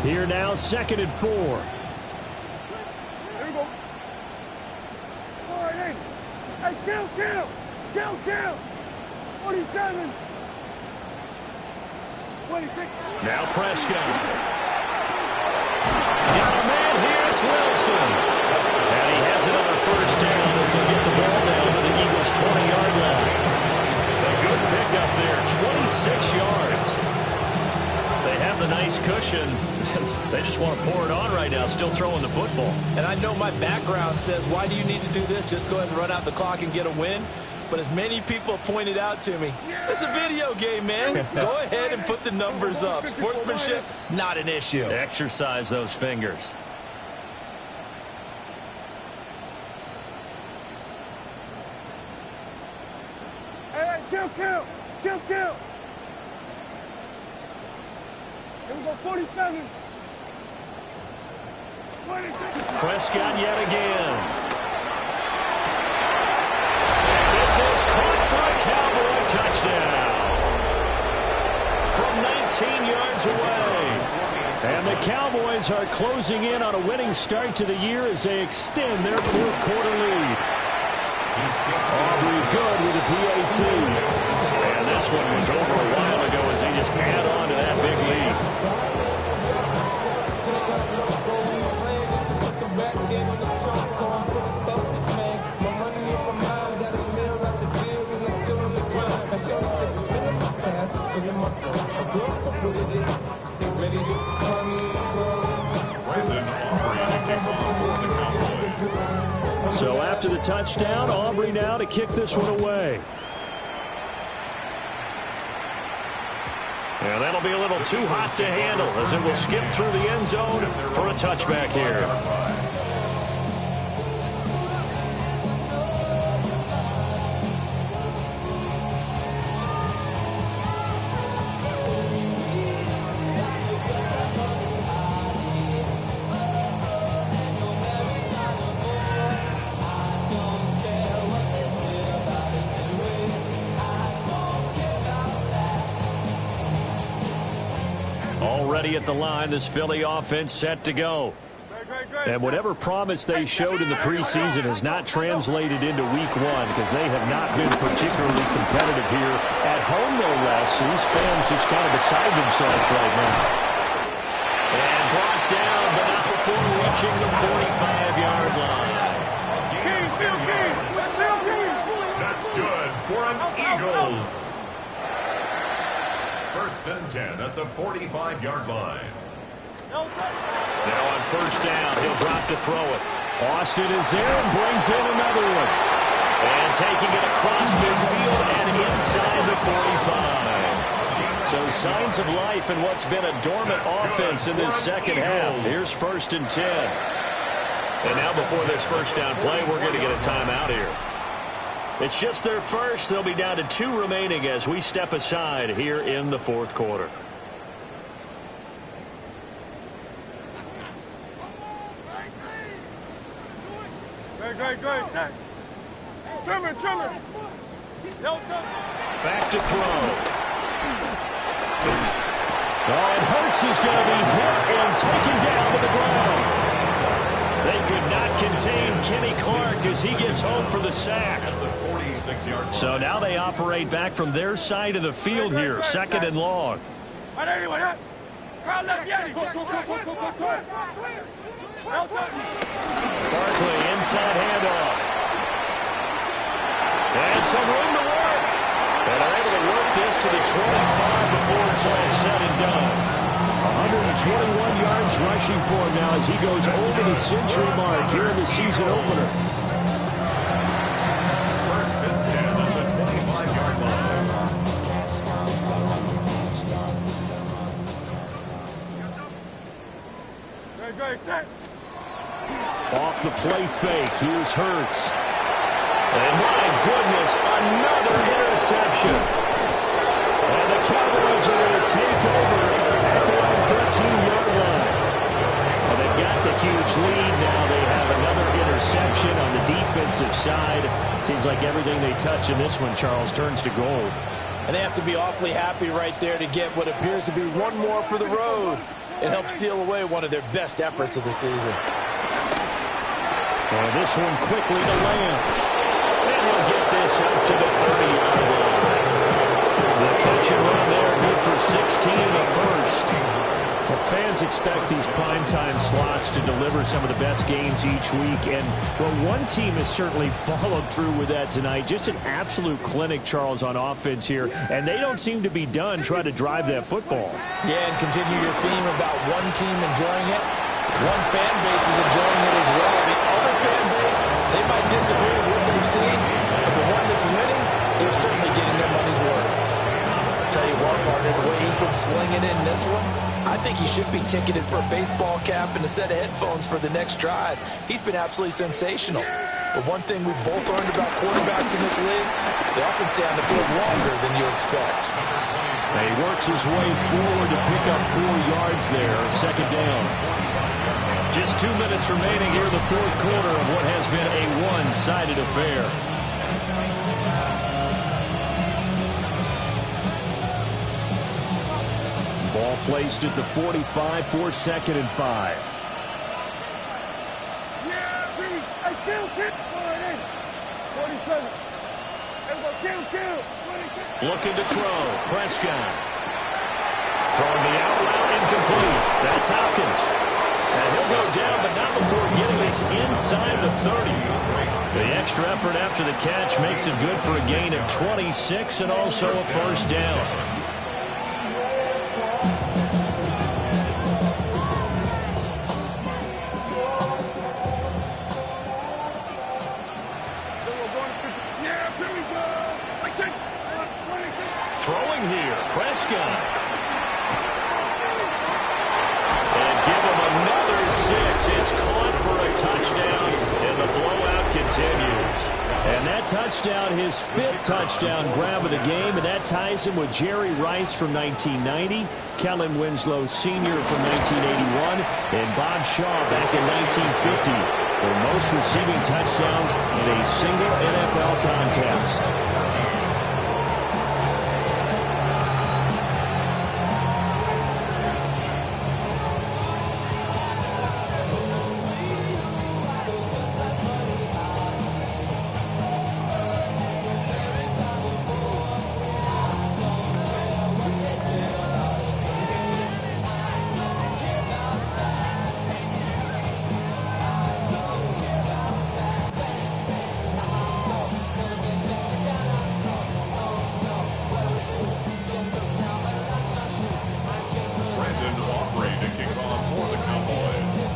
Here now, 2nd and 4. Here we go. 48. Hey, kill. 47. 26. Now Prescott. Got a man here, it's Wilson. And he has another first down as they get the ball down to the Eagles' 20-yard line. A good pickup there, 26 yards. They have the nice cushion. They just want to pour it on right now, still throwing the football. And I know my background says, why do you need to do this? Just go ahead and run out the clock and get a win. But as many people pointed out to me, this is a video game, man. Go ahead and put the numbers up. Sportsmanship, not an issue. Exercise those fingers. Hey, kill. Here we go, 47. 26. Prescott yet again. And this is caught for a Cowboy touchdown. From 19 yards away. And the Cowboys are closing in on a winning start to the year as they extend their 4th quarter lead. Aubrey good with a PAT. And this one was over a while ago as they just add on to that big lead. So after the touchdown, Aubrey now to kick this one away. And that'll be a little too hot to handle as it will skip through the end zone for a touchback here. Already at the line, this Philly offense set to go. And whatever promise they showed in the preseason has not translated into week 1 because they have not been particularly competitive here at home, no less. So these fans just kind of beside themselves right now. And brought down, but not before reaching the 45-yard line. That's good for an Eagles. 1st and 10 at the 45-yard line. Now on 1st down, he'll drop to throw it. Austin is there and brings in another one. And taking it across midfield and inside the 45. So signs of life in what's been a dormant offense in this second half. Here's 1st and 10. And now before this 1st down play, we're going to get a timeout here. It's just their first. They'll be down to 2 remaining as we step aside here in the 4th quarter. Great. Trimmer. Back to throw. And Hurts is going to be hit and taken down to the ground. They could not contain Kenny Clark as he gets home for the sack. So now they operate back from their side of the field here, 2nd and long. Barkley inside handoff. And some room to work. And are able to work this to the 25 before it's all said and done. 121 yards rushing for him now as he goes over the century mark here in the season opener. First and 10 at the 25-yard line. Off the play fake, here's Hurts. And my goodness, another interception. And the Cowboys are going to take over at their own 13-yard line. Well, they've got the huge lead now. They have another interception on the defensive side. Seems like everything they touch in this one, Charles, turns to gold. And they have to be awfully happy right there to get what appears to be one more for the road. It helps seal away one of their best efforts of the season. And this one quickly to Lamb. And he'll get this up to the 30-yard line. The catch and run there, good for 16 in the first. Well, fans expect these primetime slots to deliver some of the best games each week. And, well, one team has certainly followed through with that tonight. Just an absolute clinic, Charles, on offense here. And they don't seem to be done trying to drive that football. Yeah, and continue your theme about one team enjoying it. One fan base is enjoying it as well. The other fan base, they might disagree with what they've seen, but the one that's winning, they're certainly getting their money's worth. I'll tell you what, partner, the way he's been slinging in this one, I think he should be ticketed for a baseball cap and a set of headphones for the next drive. He's been absolutely sensational. But one thing we've both learned about quarterbacks in this league, they often stay on the field longer than you expect. And he works his way forward to pick up 4 yards there, 2nd down. Just 2 minutes remaining here in the fourth quarter of what has been a one-sided affair. Ball placed at the 45 for 2nd and 5. Looking to throw. Prescott. Throwing the out route incomplete. That's Hopkins. And he'll go down, but not before getting this inside the 30. The extra effort after the catch makes it good for a gain of 26 and also a first down. Throwing here, Prescott. And give him another 6. It's caught for a touchdown, and the blowout continues. And that touchdown, his 5th touchdown grab of the game, and that ties him with Jerry Rice from 1990, Kellen Winslow Sr. from 1981, and Bob Shaw back in 1950 for most receiving touchdowns in a single NFL contest.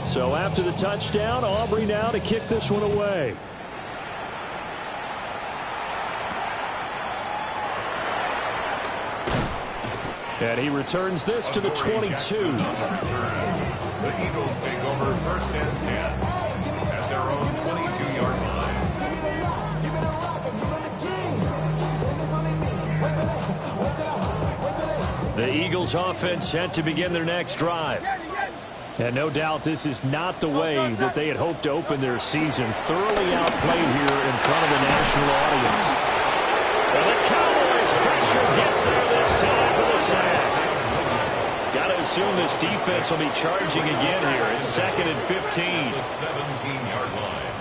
So after the touchdown, Aubrey now to kick this one away. And he returns this to the 22. The Eagles take over 1st and 10 at their own 22-yard line. The Eagles offense set to begin their next drive. And no doubt this is not the way that they had hoped to open their season. Thoroughly outplayed here in front of the national audience. And the Cowboys pressure gets there this time for the sack. Got to assume this defense will be charging again here. It's 2nd and 15. The 17-yard line.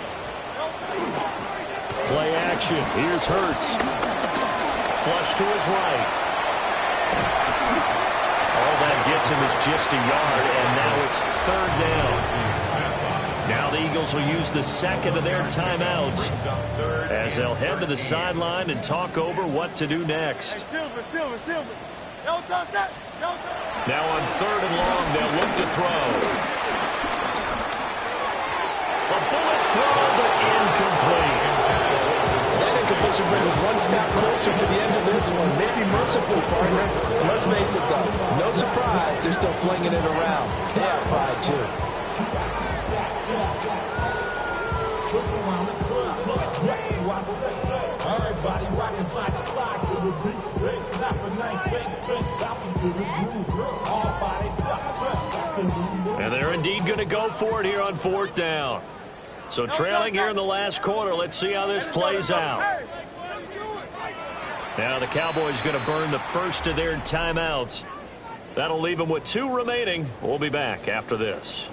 Play action. Here's Hurts. Flush to his right. All that gets him is just a yard, and now it's 3rd down. Now the Eagles will use the second of their timeouts as they'll head to the sideline and talk over what to do next. Now on 3rd and long, they'll look to throw. A bullet throw, but incomplete. That incompletion brings us one step closer to the end of this one. Maybe merciful, partner. Let's face it, though. No surprise, they're still flinging it around. They have pride, too. Everybody rockin' slide to the beat. They snap a nice fake bouncing to the groove. All body stop. And they're indeed going to go for it here on 4th down. So trailing here in the last quarter, let's see how this plays out. Now the Cowboys going to burn the first of their timeouts. That'll leave them with 2 remaining. We'll be back after this.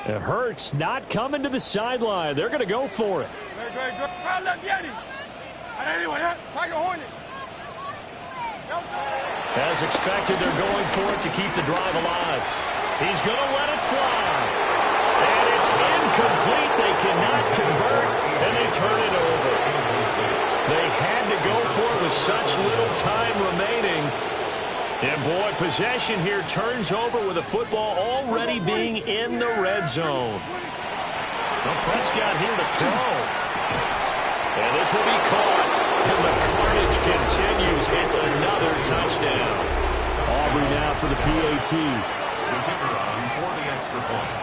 It hurts not coming to the sideline. They're going to go for it. As expected, they're going for it to keep the drive alive. He's going to let it fly. And it's incomplete. They cannot convert, and they turn it over. They had to go for it with such little time remaining. And, boy, possession here turns over with the football already being in the red zone. Well, Prescott here to throw. And this will be caught. And the carnage continues. It's another touchdown. Aubrey now for the PAT. Before the extra point.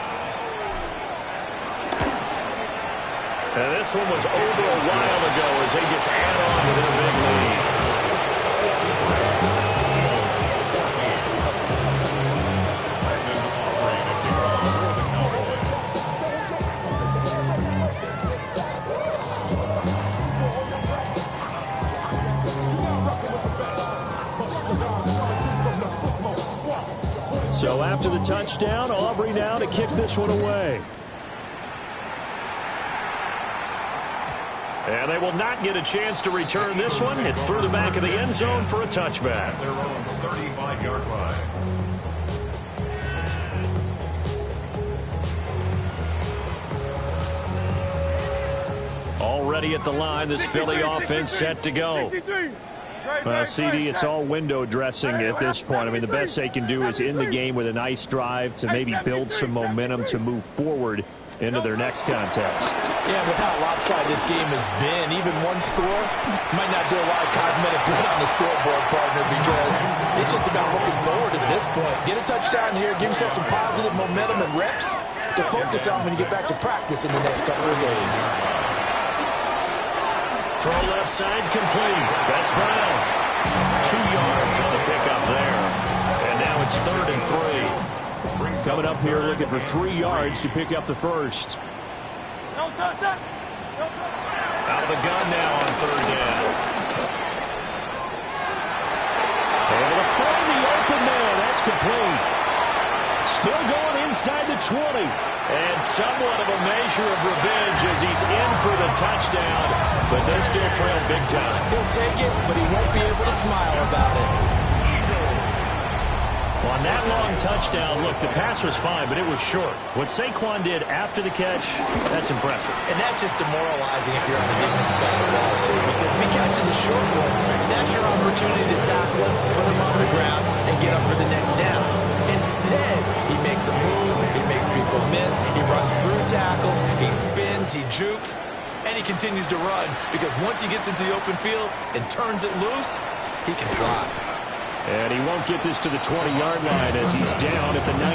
And this one was over a while ago as they just add on to their big lead. So after the touchdown, Aubrey now to kick this one away. And they will not get a chance to return this one. It's through the back of the end zone for a touchback. Their own 35-yard line. Already at the line, this Philly offense set to go. Well, CD, it's all window dressing at this point. I mean, the best they can do is in the game with a nice drive to maybe build some momentum to move forward into their next contest. Yeah, with how lopsided this game has been, even one score might not do a lot of cosmetic good on the scoreboard, partner, because it's just about looking forward at this point. Get a touchdown here, give yourself some positive momentum and reps to focus on when you get back to practice in the next couple of days. Throw left side complete. That's Brown. 2 yards on the pickup there. And now it's 3rd and 3. Coming up here looking for 3 yards to pick up the first. Out of the gun now on 3rd down. Able to find the open man. That's complete. Still going inside the 20. And somewhat of a measure of revenge as he's in for the touchdown. But they still trail big time. He'll take it, but he won't be able to smile about it. Well, on that long touchdown, look, the pass was fine, but it was short. What Saquon did after the catch, that's impressive. And that's just demoralizing if you're on the defensive side of the ball, too, because if he catches a short one, that's your opportunity to tackle him, put him on the ground, and get up for the next down. Instead, he makes a move, he makes people miss, he runs through tackles, he spins, he jukes, and he continues to run, because once he gets into the open field and turns it loose, he can fly. And he won't get this to the 20-yard line as he's down at the 19.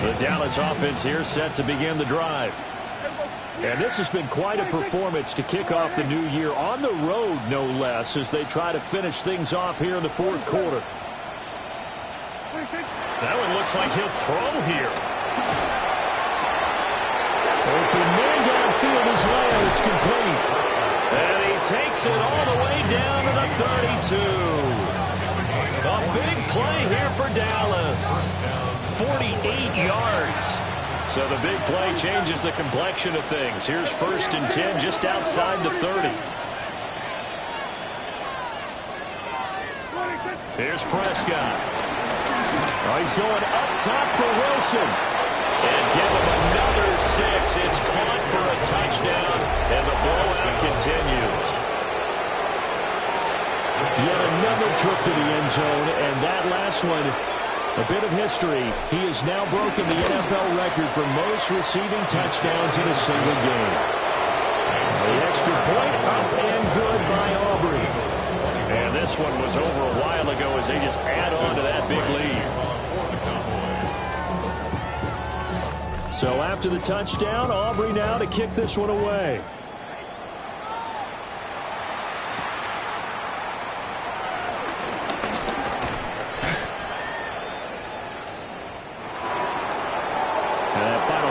The Dallas offense here set to begin the drive. And this has been quite a performance to kick off the new year on the road, no less, as they try to finish things off here in the fourth quarter. That one looks like he'll throw here. Open man downfield is Lamb. It's complete. And he takes it all the way down to the 32. A big play here for Dallas. 48 yards. So the big play changes the complexion of things. Here's 1st and 10 just outside the 30. Here's Prescott. Oh, he's going up top for Wilson. And give him another 6. It's caught for a touchdown, and the blowout continues. Yet another trip to the end zone, and that last one, a bit of history. He has now broken the NFL record for most receiving touchdowns in a single game. The extra point up and good by Aubrey. And this one was over a while ago as they just add on to that big lead. So after the touchdown, Aubrey now to kick this one away.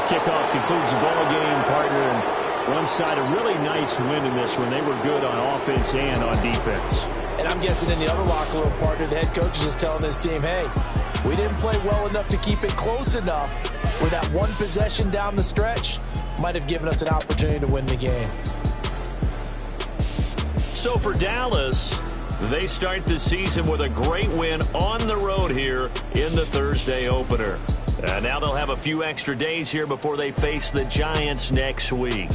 Kickoff concludes the ball game, partner, and one side a really nice win in this one. They were good on offense and on defense. And I'm guessing in the other locker room, partner, the head coach is just telling this team, hey, we didn't play well enough to keep it close enough where that one possession down the stretch might have given us an opportunity to win the game. So for Dallas, they start the season with a great win on the road here in the Thursday opener. Now they'll have a few extra days here before they face the Giants next week.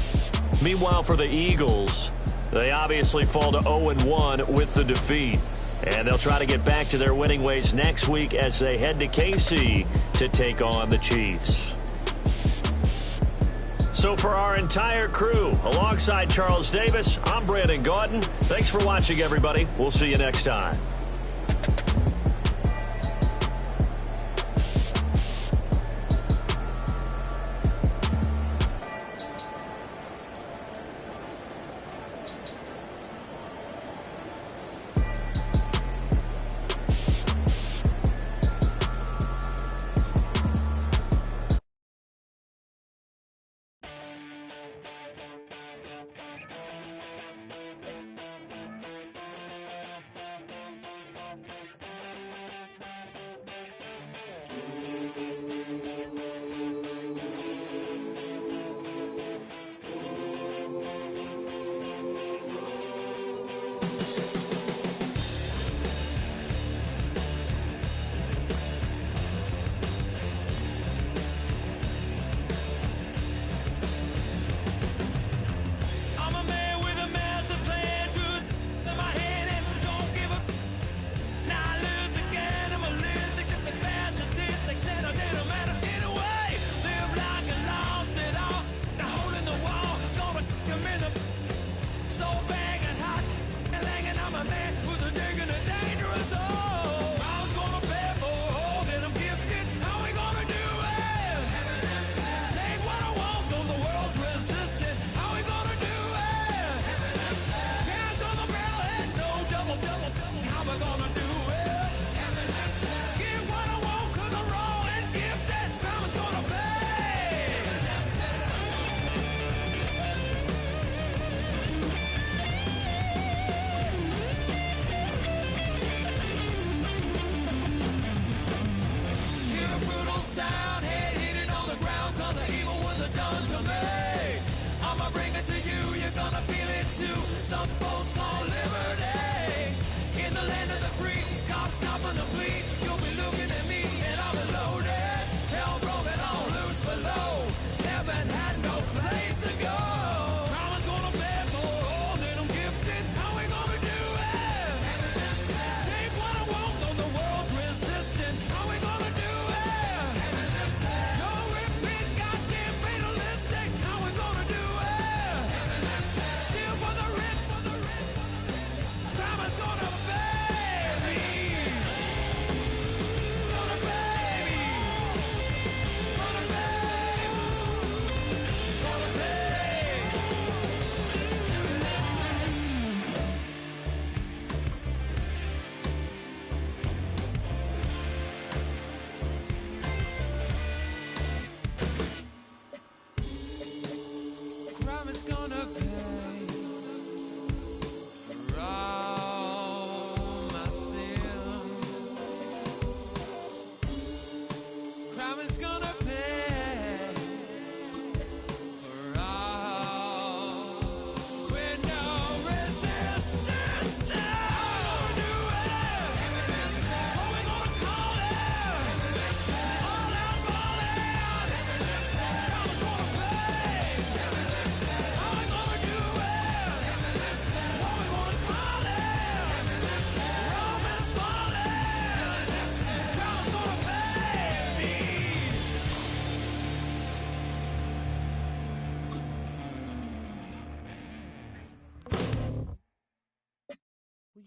Meanwhile, for the Eagles, they obviously fall to 0-1 with the defeat. And they'll try to get back to their winning ways next week as they head to KC to take on the Chiefs. So for our entire crew, alongside Charles Davis, I'm Brandon Gaudin. Thanks for watching, everybody. We'll see you next time.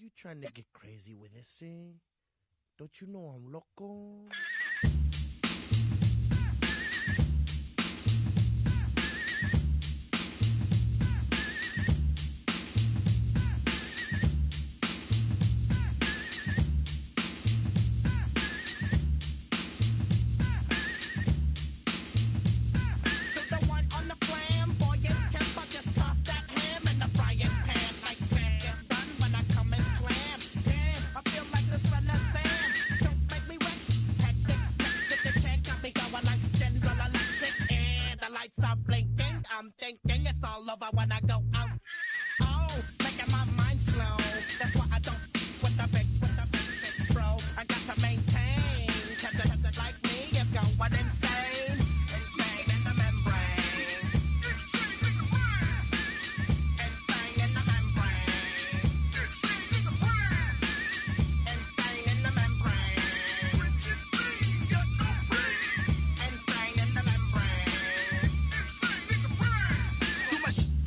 you trying to get crazy with this thing? Don't you know I'm loco? I'm thinking it's all over when I go out. Oh, making my mind slow. That's why I don't with the big bro. I got to maintain, cause it like me is going insane. Insane in the membrane. Insane in the membrane. Insane in the membrane. Insane in the membrane.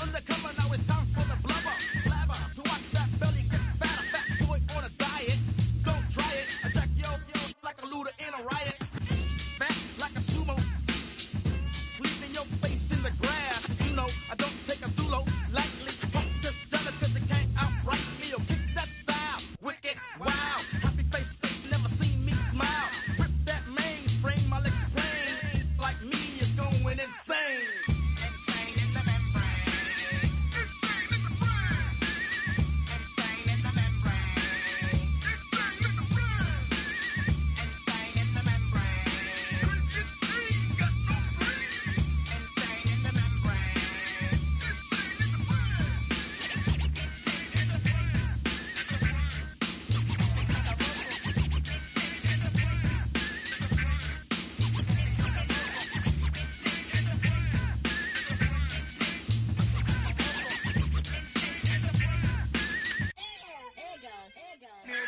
Undercover, now it's time for the blubber. Blabber, to watch that belly get fatter. Fat boy on a diet. Don't try it. Attack yo like a looter in a riot. Fat like a sumo. Leaving your face in the grass. You know, I don't take a dulo lightly. Just jealous cause you can't outright me. Or kick that style. Wicked, wow. Happy face, never seen me smile. Rip that mainframe, I'll explain. Like me is going insane.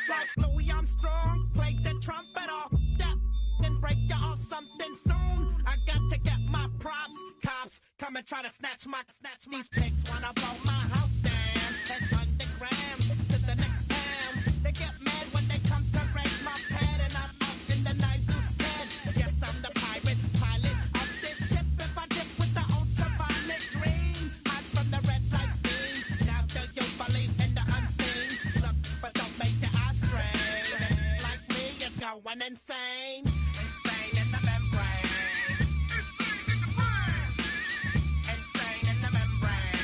Like Louis Armstrong, play the trumpet off that and break you off something soon. I got to get my props. Cops come and try to snatch these pigs wanna blow my house down. And underground to the next town. They get mad when they come to raid my pad and I'm out in the night who's scared. Yes, I'm the pirate pilot of this ship. If I dip with the ultraviolet dream, hide from the red light beam. Now do you believe in the unseen? Look, but don't make your eyes strain. Like me, it's going insane. Insane in the membrane. Insane in the membrane.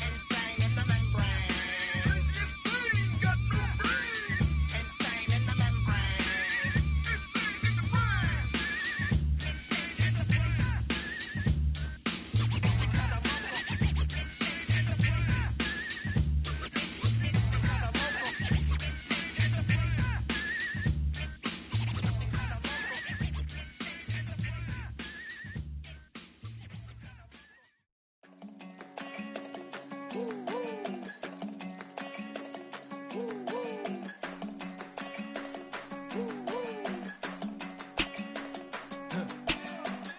Insane in the membrane. Insane, got no brain. Insane in the membrane. Insane in the brain.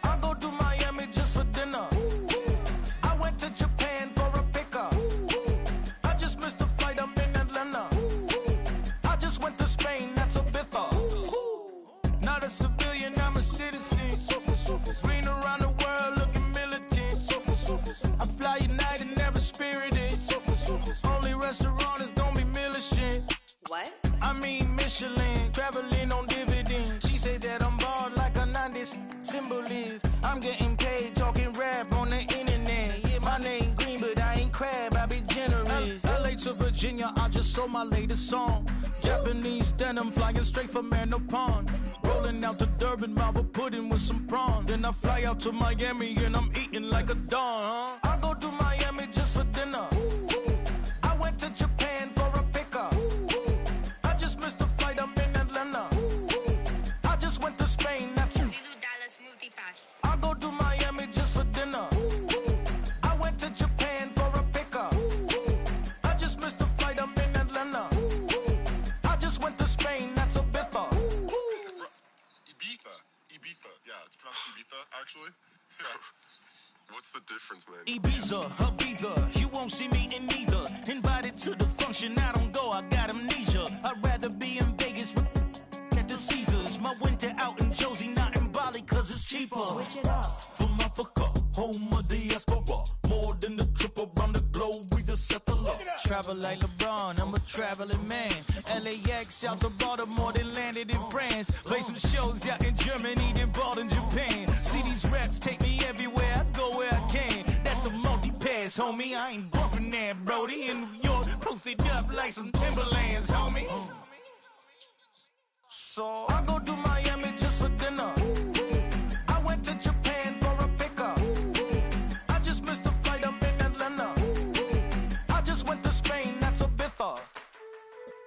I go to Miami just for dinner. I went to Japan for a pickup. I just missed the flight, I'm in Atlanta. I just went to Spain, that's a biffa. Not a civilian, I'm a citizen. Green around the world, looking militant. I fly United, never spirited. Only restaurant is gonna be Michelin. What? I mean Michelin, traveling on dividends. She said that I'm bald like a 90s. Symbol is I'm getting paid, talking rap on the internet. Yeah, my name Green, but I ain't crab, I be generous. LA to Virginia, I just sold my latest song. Japanese denim, flying straight from Manopon. Rolling out to Durban, Marvel pudding with some prawns. Then I fly out to Miami and I'm eating like a don, huh? I go to Miami just for dinner. I went to Japan for a pickup. I just missed the flight, I'm in Atlanta. I just went to Spain, that's I go to Miami just for dinner. I went to Japan for a pickup. I just missed the flight, I'm in Atlanta. I just went to Spain, that's a biffa. Ibiza. Yeah, it's pronounced Ibiza, actually. Yeah. What's the difference, man? Ibiza, Ibiza, you won't see me in neither. Invited to the function, I don't go, I got amnesia. I'd rather be in Vegas at the Caesars. My winter out in Josie, not in Bali, cause it's cheaper. Switch it up. From Africa, home of the diaspora. More than the trip around the globe, we just set the law. Travel like LeBron, I'm a traveling man. LAX out to Baltimore, then landed in France. Play some shows out in Germany, then bought in Japan. See these raps take me everywhere, I go where I can. That's the multi-pass, homie. I ain't bumping that, Brody. In New York, posted up like some Timberlands, homie. So I go to Miami just for dinner. I went to Japan for a pickup. I just missed a flight up in Atlanta. I just went to Spain, that's a Ibiza.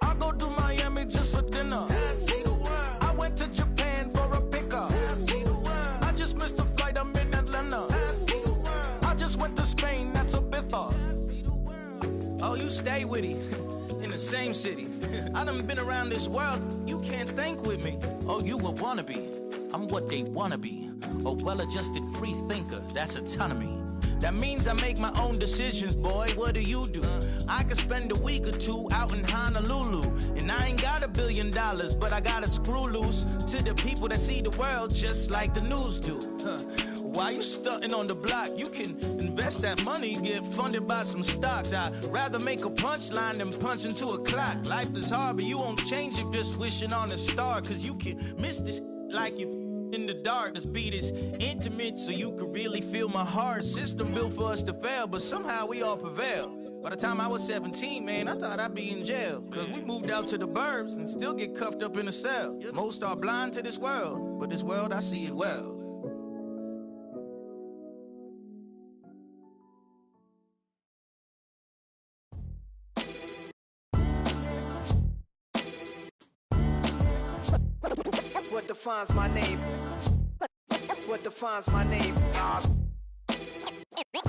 I go to Miami just for dinner. I went to Japan for a pickup. I just missed a flight up in Atlanta. I just went to Spain, that's a Ibiza. Oh, you stay with it. In the same city. I done been around this world, you can't think with me. Oh, you a wannabe, I'm what they wanna be. A well-adjusted free thinker, that's autonomy. That means I make my own decisions, boy, what do you do? I could spend a week or two out in Honolulu. And I ain't got $1 billion, but I got a screw loose to the people that see the world just like the news do. While you stunting on the block, you can invest that money, get funded by some stocks. I'd rather make a punchline than punch into a clock. Life is hard, but you won't change it just wishing on a star. Cause you can miss this like you in the dark. This beat is intimate, so you can really feel my heart. System built for us to fail, but somehow we all prevail. By the time I was 17, man, I thought I'd be in jail. Cause we moved out to the burbs and still get cuffed up in a cell. Most are blind to this world, but this world, I see it well. What defines my name? What defines my name?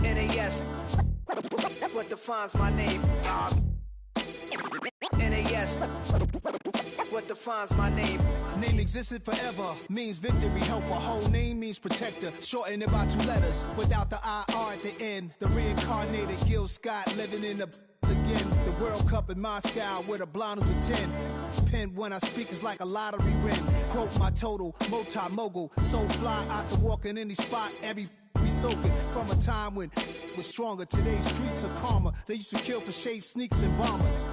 NAS. What defines my name? NAS. What defines my name? Name existed forever, means victory, helper. Whole name means protector, shortened it by 2 letters, without the IR at the end. The reincarnated Gil Scott living in the again. The World Cup in Moscow with a blonde who's a 10. Pen when I speak is like a lottery win. Quote my total, multi-mogul. So fly, I can walk in any spot, every be soaking. From a time when was stronger, today's streets are calmer. They used to kill for shade sneaks and bombers.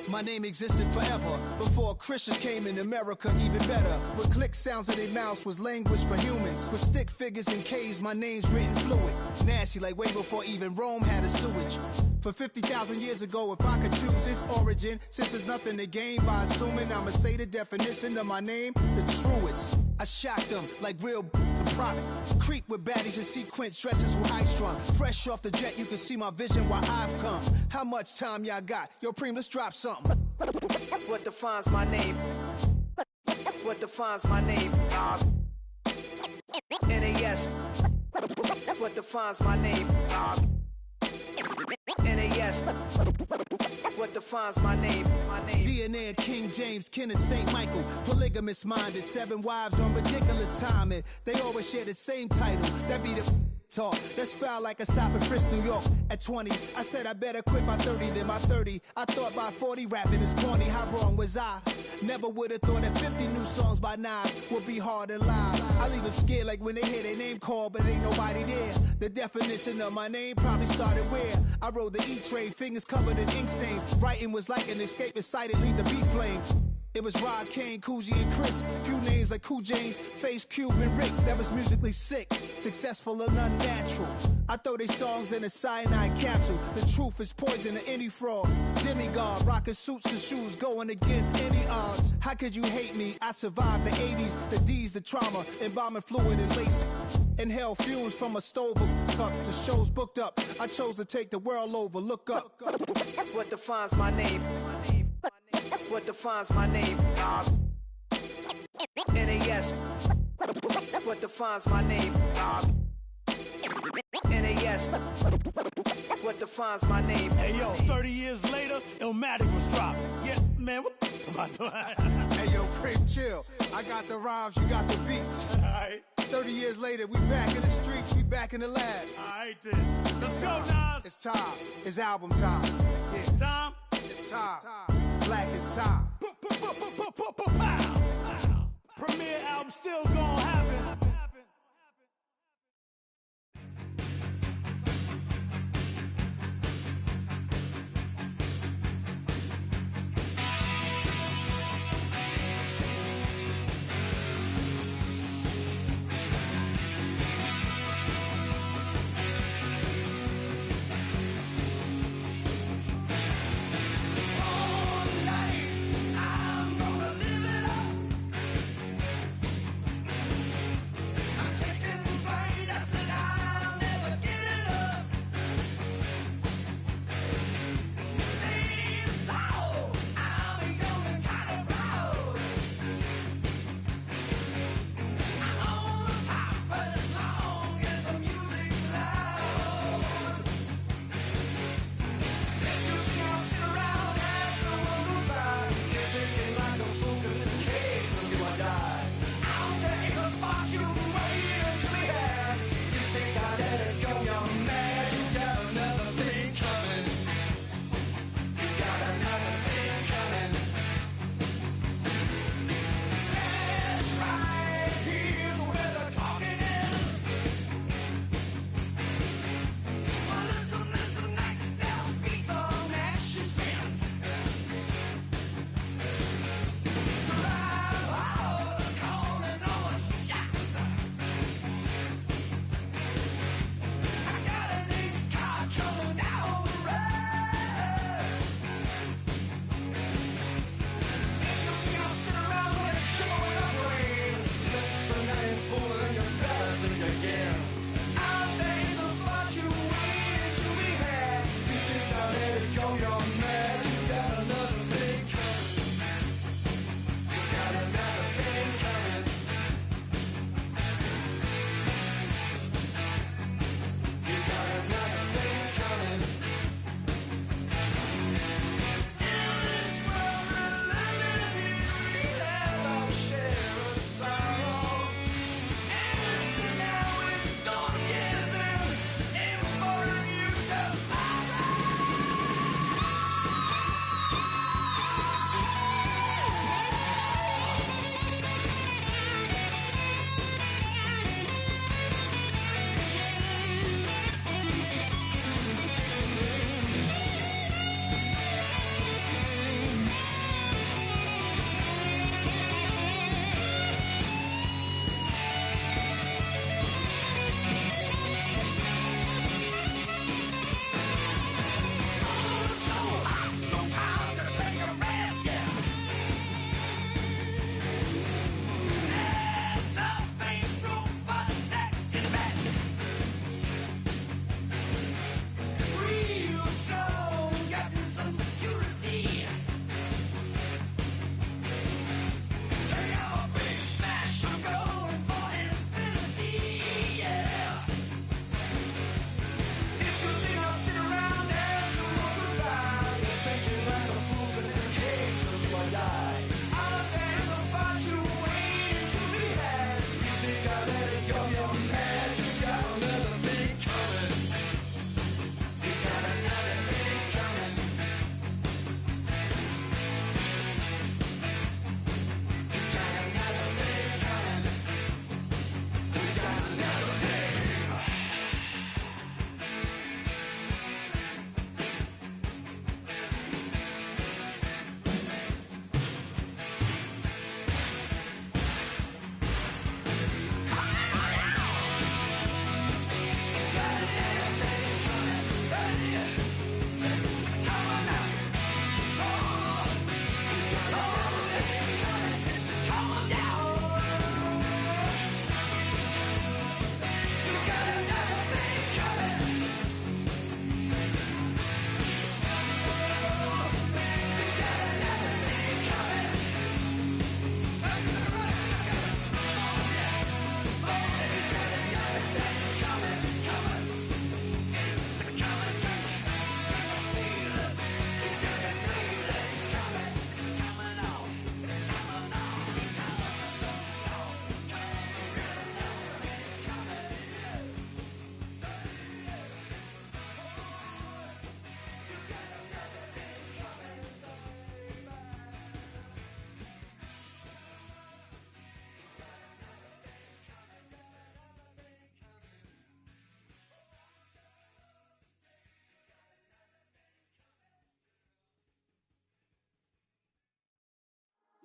My name existed forever. Before Christians came in America, even better. With click sounds in their mouths was language for humans. With stick figures and K's, my name's written fluid. Nasty like way before even Rome had a sewage. For 50,000 years ago, if I could choose its origin, since there's nothing to gain by assuming, I'ma say the definition of my name, the truest. I shock them like real prop. Creep with baddies in sequence, dresses with high strung. Fresh off the jet, you can see my vision where I've come. How much time y'all got? Yo, Preem, let's drop something. What defines my name? What defines my name? NAS. What defines my name? NAS. What defines my name? DNA of King James, kin of St. Michael. Polygamous minded, 7 wives on ridiculous timing. They always share the same title. That be the talk. That's foul like a stop in Frisk, New York. At 20, I said I better quit by 30 than by 30. I thought by 40 rapping is corny. How wrong was I? Never would have thought that 50 new songs by Nas would be hard to live. I leave them scared like when they hear their name called, but ain't nobody there. The definition of my name probably started where I rode the E-train, fingers covered in ink stains. Writing was like an escape inside it, leave the beat flame. It was Rod, Kane, Coogee, and Chris. Few names like Cool James, Face, Cube, and Rick. That was musically sick, successful and unnatural. I throw these songs in a cyanide capsule. The truth is poison to any fraud. Demigod, rocking suits and shoes, going against any odds. How could you hate me? I survived the 80s, the D's, the trauma, embalming fluid and laced. Inhale fumes from a stove cup. The show's booked up. I chose to take the world over. Look up. What defines my name? What defines my name? NAS. What defines my name? NAS. What defines my name? Hey yo, 30 years later, Illmatic was dropped. Yeah, man, what about that? Hey yo, Preem, chill. I got the rhymes, you got the beats. right. 30 years later, we back in the streets, we back in the lab. All right, then. Let's go, Nas. It's time. It's album time. Yeah. It's time. It's time. Black is time. Premiere album still gonna happen.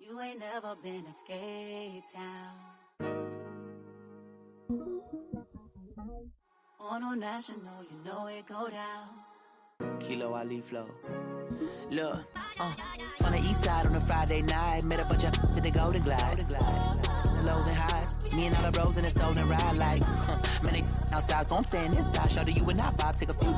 You ain't never been to Skate Town. On Old National, you know it go down. Kilo Ali Flow. Look, from the east side on a Friday night, met a bunch of to the Golden Glide. The lows and highs, me and all the bros in the stolen ride like, man, they outside, so I'm staying inside. Show you and I vibe, take a few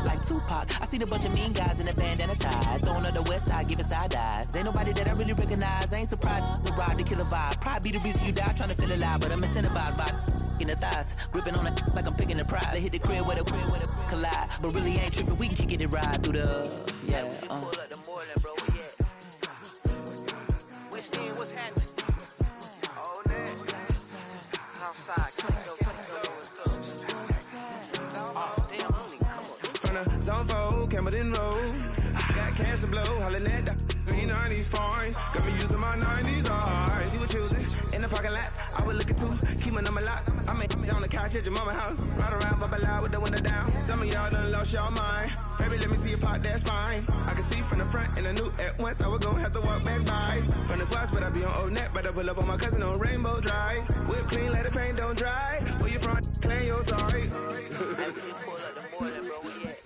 like Tupac. I seen a bunch of mean guys in a bandana tie, throwing up the west side, giving side eyes. Ain't nobody that I really recognize. I ain't surprised to ride the killer vibe. Probably be the reason you die trying to feel alive, but I'm incentivized by in the thighs, gripping on it like I'm picking the prize. They hit the crib where the collide, but really ain't tripping. We can kick it ride through the pull up the Moreland, bro. Where you at? West End, what's happening? Oh, that. Southside, Clinko, oh, damn, homie, come on. From the Zone 4, Campbellton Road. Got cash to blow, hollin' at the green 90s foreign. Got me using my 90s eyes. She was choosing in the parking lot. I was looking too, keep my number locked. I made on the couch at your mama house. Ride around, bubble loud with the window down. Some of y'all done lost y'all mind. Baby, let me see you pop that spine. I can see from the front and I knew at once I was gonna have to walk back by. From the spots, but I be on Old Net. Better pull up on my cousin on Rainbow Drive. Whip clean, let the paint don't dry. Where you from? Claim your sorry. Pull up the Moreland, bro. Where you at?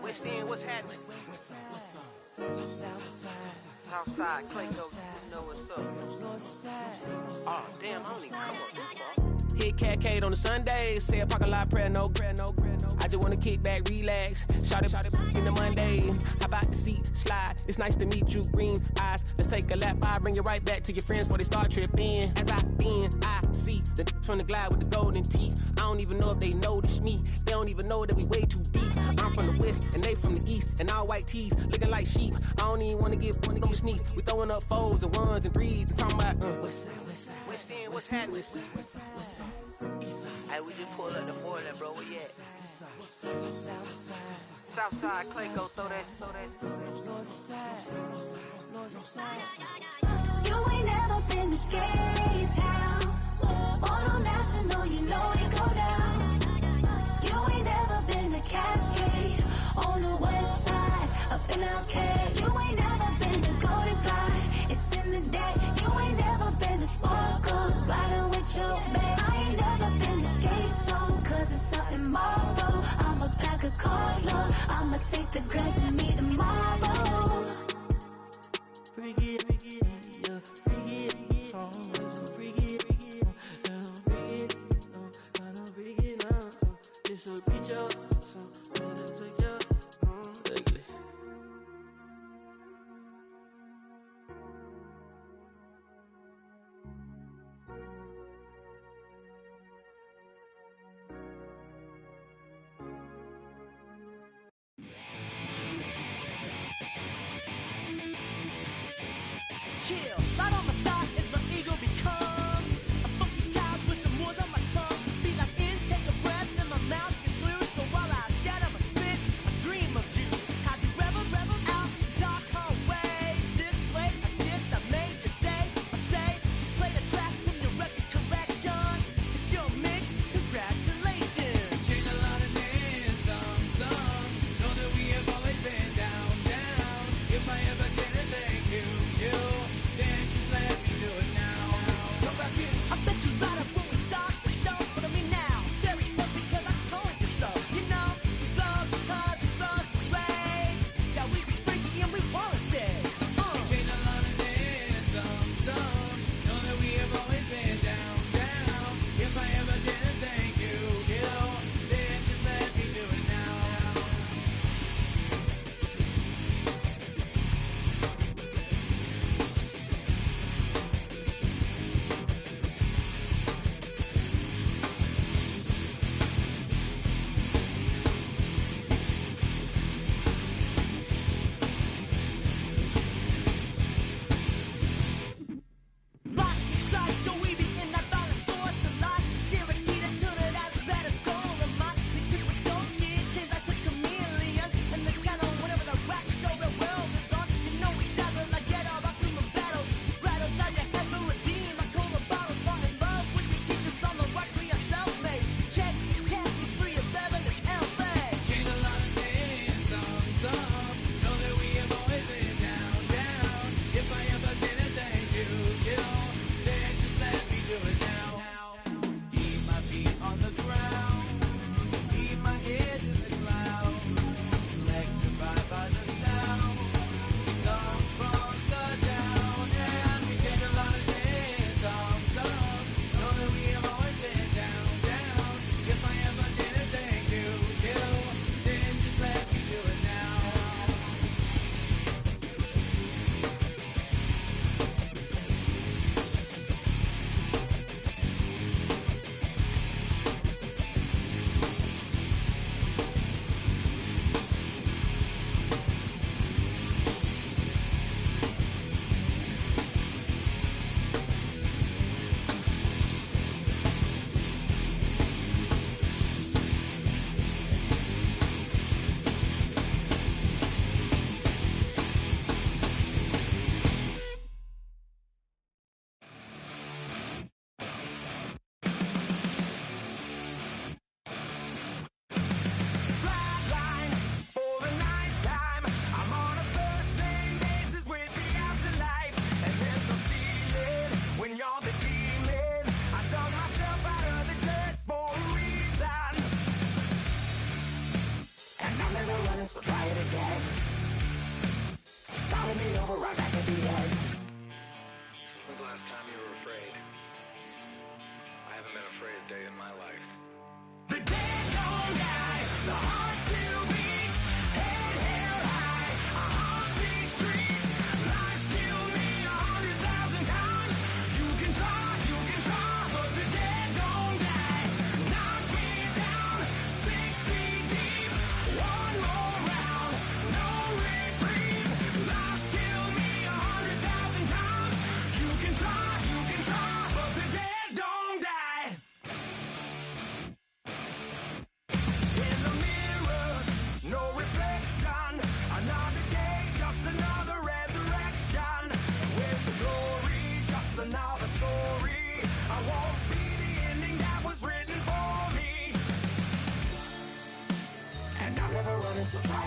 West End, what's happening? Southside, Clinko, you know what's up. Oh, damn, homie, come on. Hit Catcade on the Sundays, say a parking lot prayer, no. I just wanna kick back, relax, shout it in the Monday. How about the seat slide? It's nice to meet you, green eyes. Let's take a lap by, bring you right back to your friends before they start tripping. As I see the from the glide with the golden teeth. I don't even know if they notice me. They don't even know that we way too deep. I'm from the west and they from the east, and all white tees looking like sheep. I don't even wanna get no sneak. We throwing up fours and ones and threes and talking about West End, what's happening? Hey, we just pull up the Moreland, bro. Where you at? Southside, Clinko, throw that. You ain't never been to Skate Town. On Old National, you know it go down. You ain't never been to Cascade. On the west side, up in Arcade. You ain't never been to Golden Glide. It's in the day. You ain't never been to Sparkles, gliding with your babe. I ain't never been to Skate Zone, cause it's something Marlboro. I'ma pack a carload. I'ma take the grass and meet tomorrow. Bring it, yeah, bring it, song, bring it, bring it now. This will be your song, better take your ugly. Chill, right on my side is my ego becomes a funky child with some words on my tongue. Be like take a breath and my mouth gets loose. So while I scatter my spit, I dream of juice. How you rebel out the dark hallways. This place I kissed, I made the day. I say, play the track from your record collection. It's your mix, congratulations. Changed a lot of names, some know that we have always been down. If I ever didn't thank you, then just let me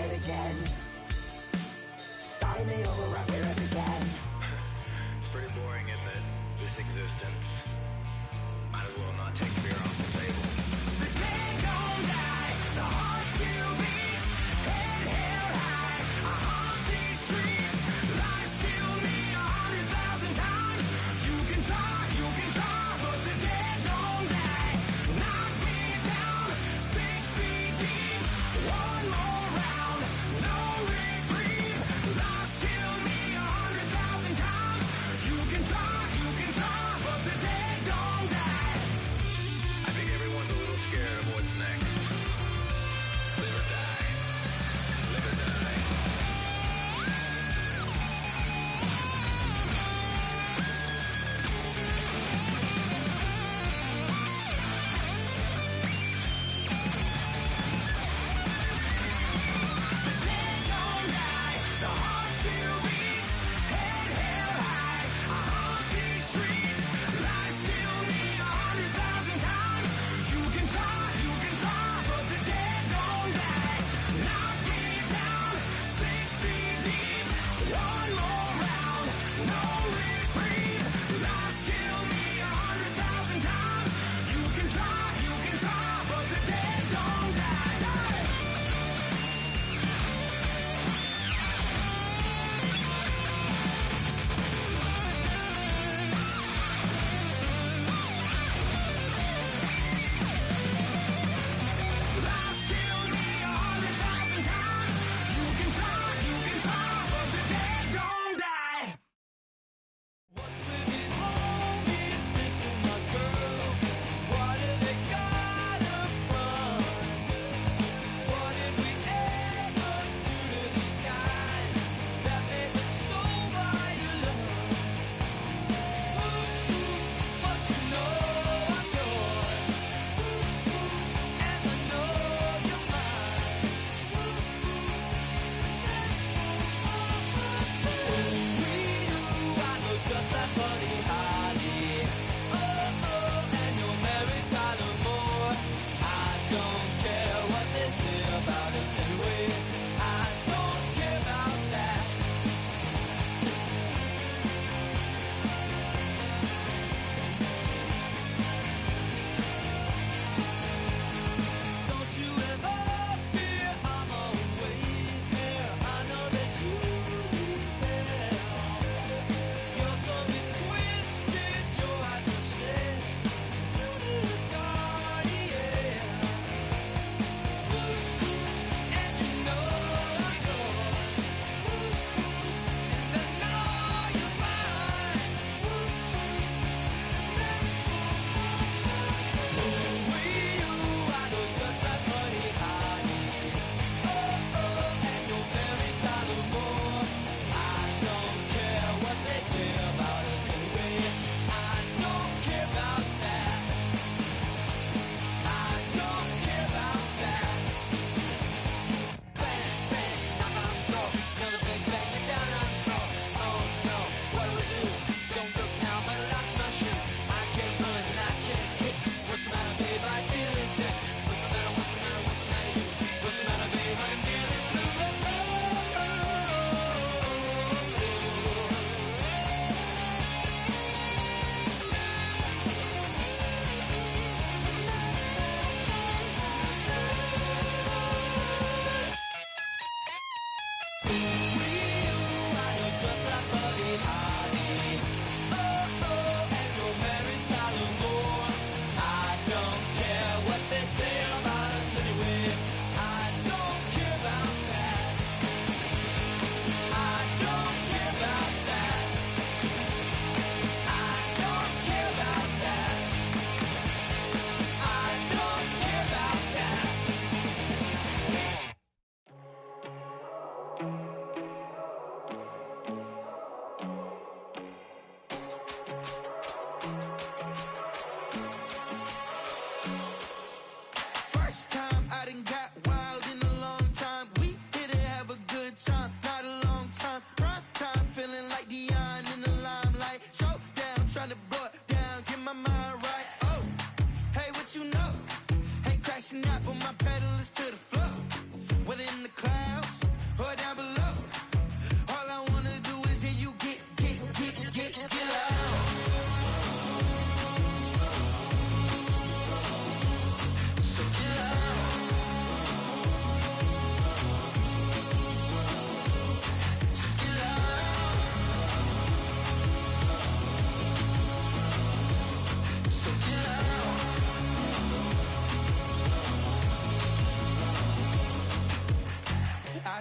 it again. Starting me over right where it began. It's pretty boring, isn't it? This existence. Might as well not take fear off the table. The dead don't die, the heart still beats. Head held high, I haunt these streets. Lies killed me 100,000 times. You can try, but the dead don't die. Knock me down, 6 feet deep. One more round, no reprieve. Lies killed me 100,000 times. You can try, but the dead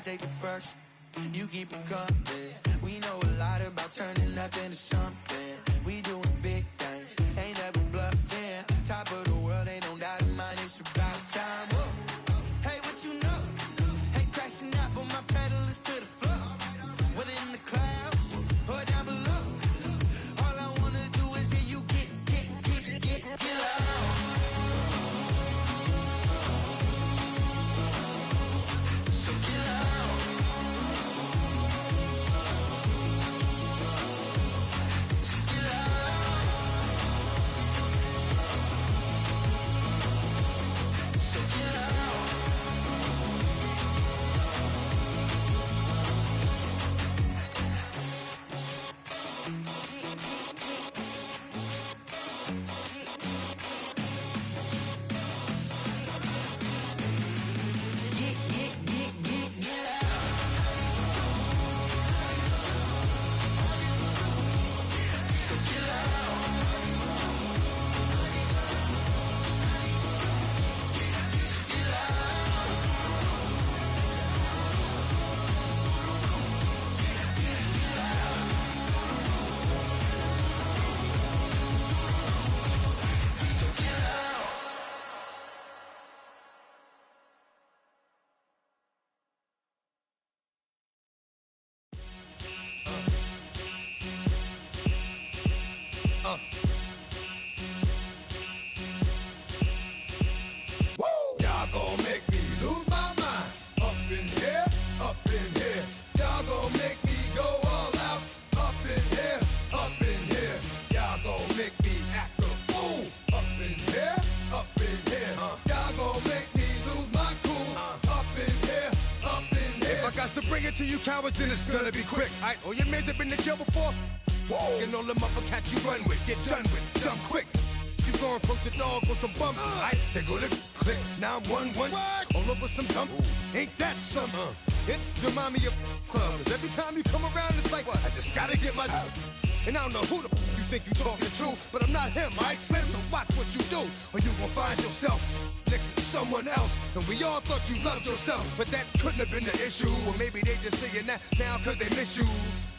take the first. You keep them coming. We know a lot about turning nothing to something. We doing big things, ain't never bluffing. Top of the world, ain't no doubt in mine. It's about time. Whoa. Hey, what you know? Hey, crashing out, but my pedal is to the floor. Whether in the clouds or down below. All I wanna do is hear you get loud. So get loud. So get loud. So get loud. Y'all gon' make me lose my mind. Up in here, up in here. Y'all gon' make me go all out. Up in here, up in here. Y'all gon' make me act a fool. Up in here, up in here. Y'all gon' make me lose my cool. Up in here, up in here. If I got to bring it to you cowards, then it's gonna be quick. Alright, all your men that been to jail before? Whoa. And all them uppercats you run with, get done with, dumb quick. You gon' approach the dog with some bumps. Aight, they go to click 911. All over some dump. Ain't that something? It's the mommy of club. 'Cause every time you come around, it's like, I just gotta get my. And I don't know who the you think you talking to, but I'm not him, alright, Slim? So watch what you do, or you gon' find yourself next to someone else. And we all thought you loved yourself, but that couldn't have been the issue. Or maybe they just saying that now 'cause they miss you.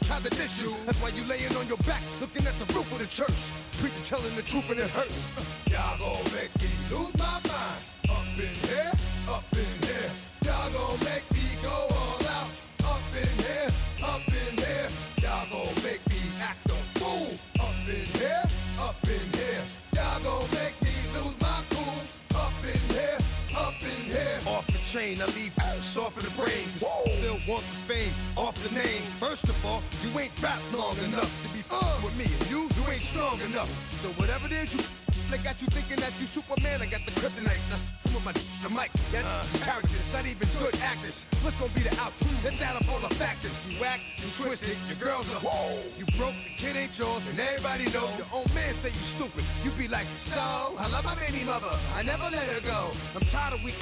Try to diss you. That's why you laying on your back, looking at the roof of the church. Preacher telling the truth and it hurts. Y'all gon' make me lose my mind. Up in here, up in here. Y'all gon' make me go all out. Up in here, up in here. Y'all gon' make me act a fool. Up in here, up in here. Y'all gon' make me lose my cool. Up in here, up in here. Off the chain, I leave soft in the brain. Still want the fame, off the name. First of all, you ain't rap long enough to be with me. And you ain't strong enough. So whatever it is you I got you thinking that you Superman, I got the kryptonite. Come on, the mic, that's characters, not even good actors. What's gonna be the outcome? Let's add up all the factors. You act, you twisted, your girls are you broke, the kid ain't yours, and everybody know. Your own man say you stupid. You be like, so, I love my baby mother, I never let her go. I'm tired of weak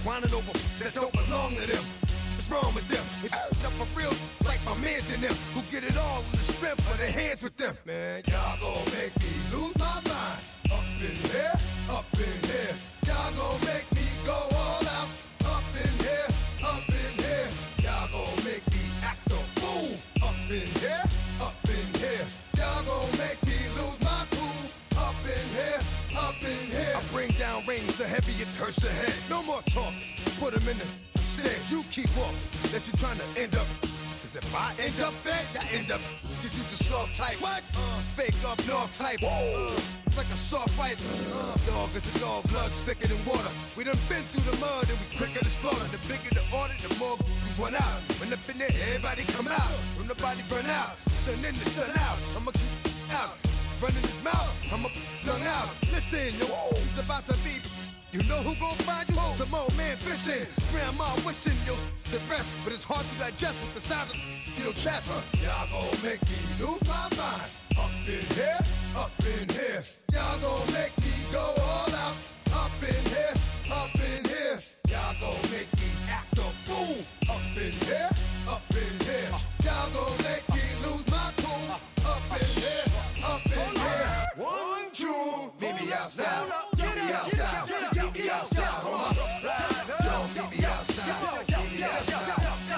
whining over that don't belong to them. What's wrong with them? It's up for real, like my mans in them, who get it all in the strength of their hands with them. Man, y'all gon' make me lose my mind. Up in here, up in here. Y'all gon' make me go all out. Up in here, up in here. Y'all gon' make me act a fool. Up in here, up in here. Y'all gon' make me lose my cool. Up in here, up in here. I bring down rain so heavy it hurts the head. No more talk, put them in the stead. You keep walking, that you trying to end up. Cause if I end up fed, I end up. Cause you just soft type. What? Fake up north type. It's like a soft fight. Dog is a dog, blood thicker than water. We done been through the mud and we quicker to slaughter. The bigger the order, the more we run out. When up in there, everybody come out. When the body burn out, sun in the sun out. I'ma keep out. Running his mouth, I'ma flung out. Listen, yo, he's about to be. You know who gon' find you? Some old man fishing. Grandma wishing you the best, but it's hard to digest with the sound of your chest. Y'all gon' make me lose my mind. Up in here, up in here. Y'all gon' make me go all out. Up in here, up in here. Y'all gon' make me act a fool. Up in here, up in here. Y'all gon' make me lose my cool. Up in here, up in here. 1, 2, meet me outside. Meet me outside. Meet me outside. Hold on. Yo, meet me outside. Meet me outside.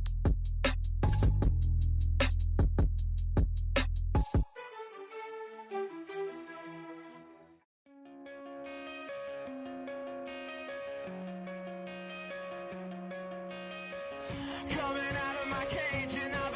Coming out of my cage and I'll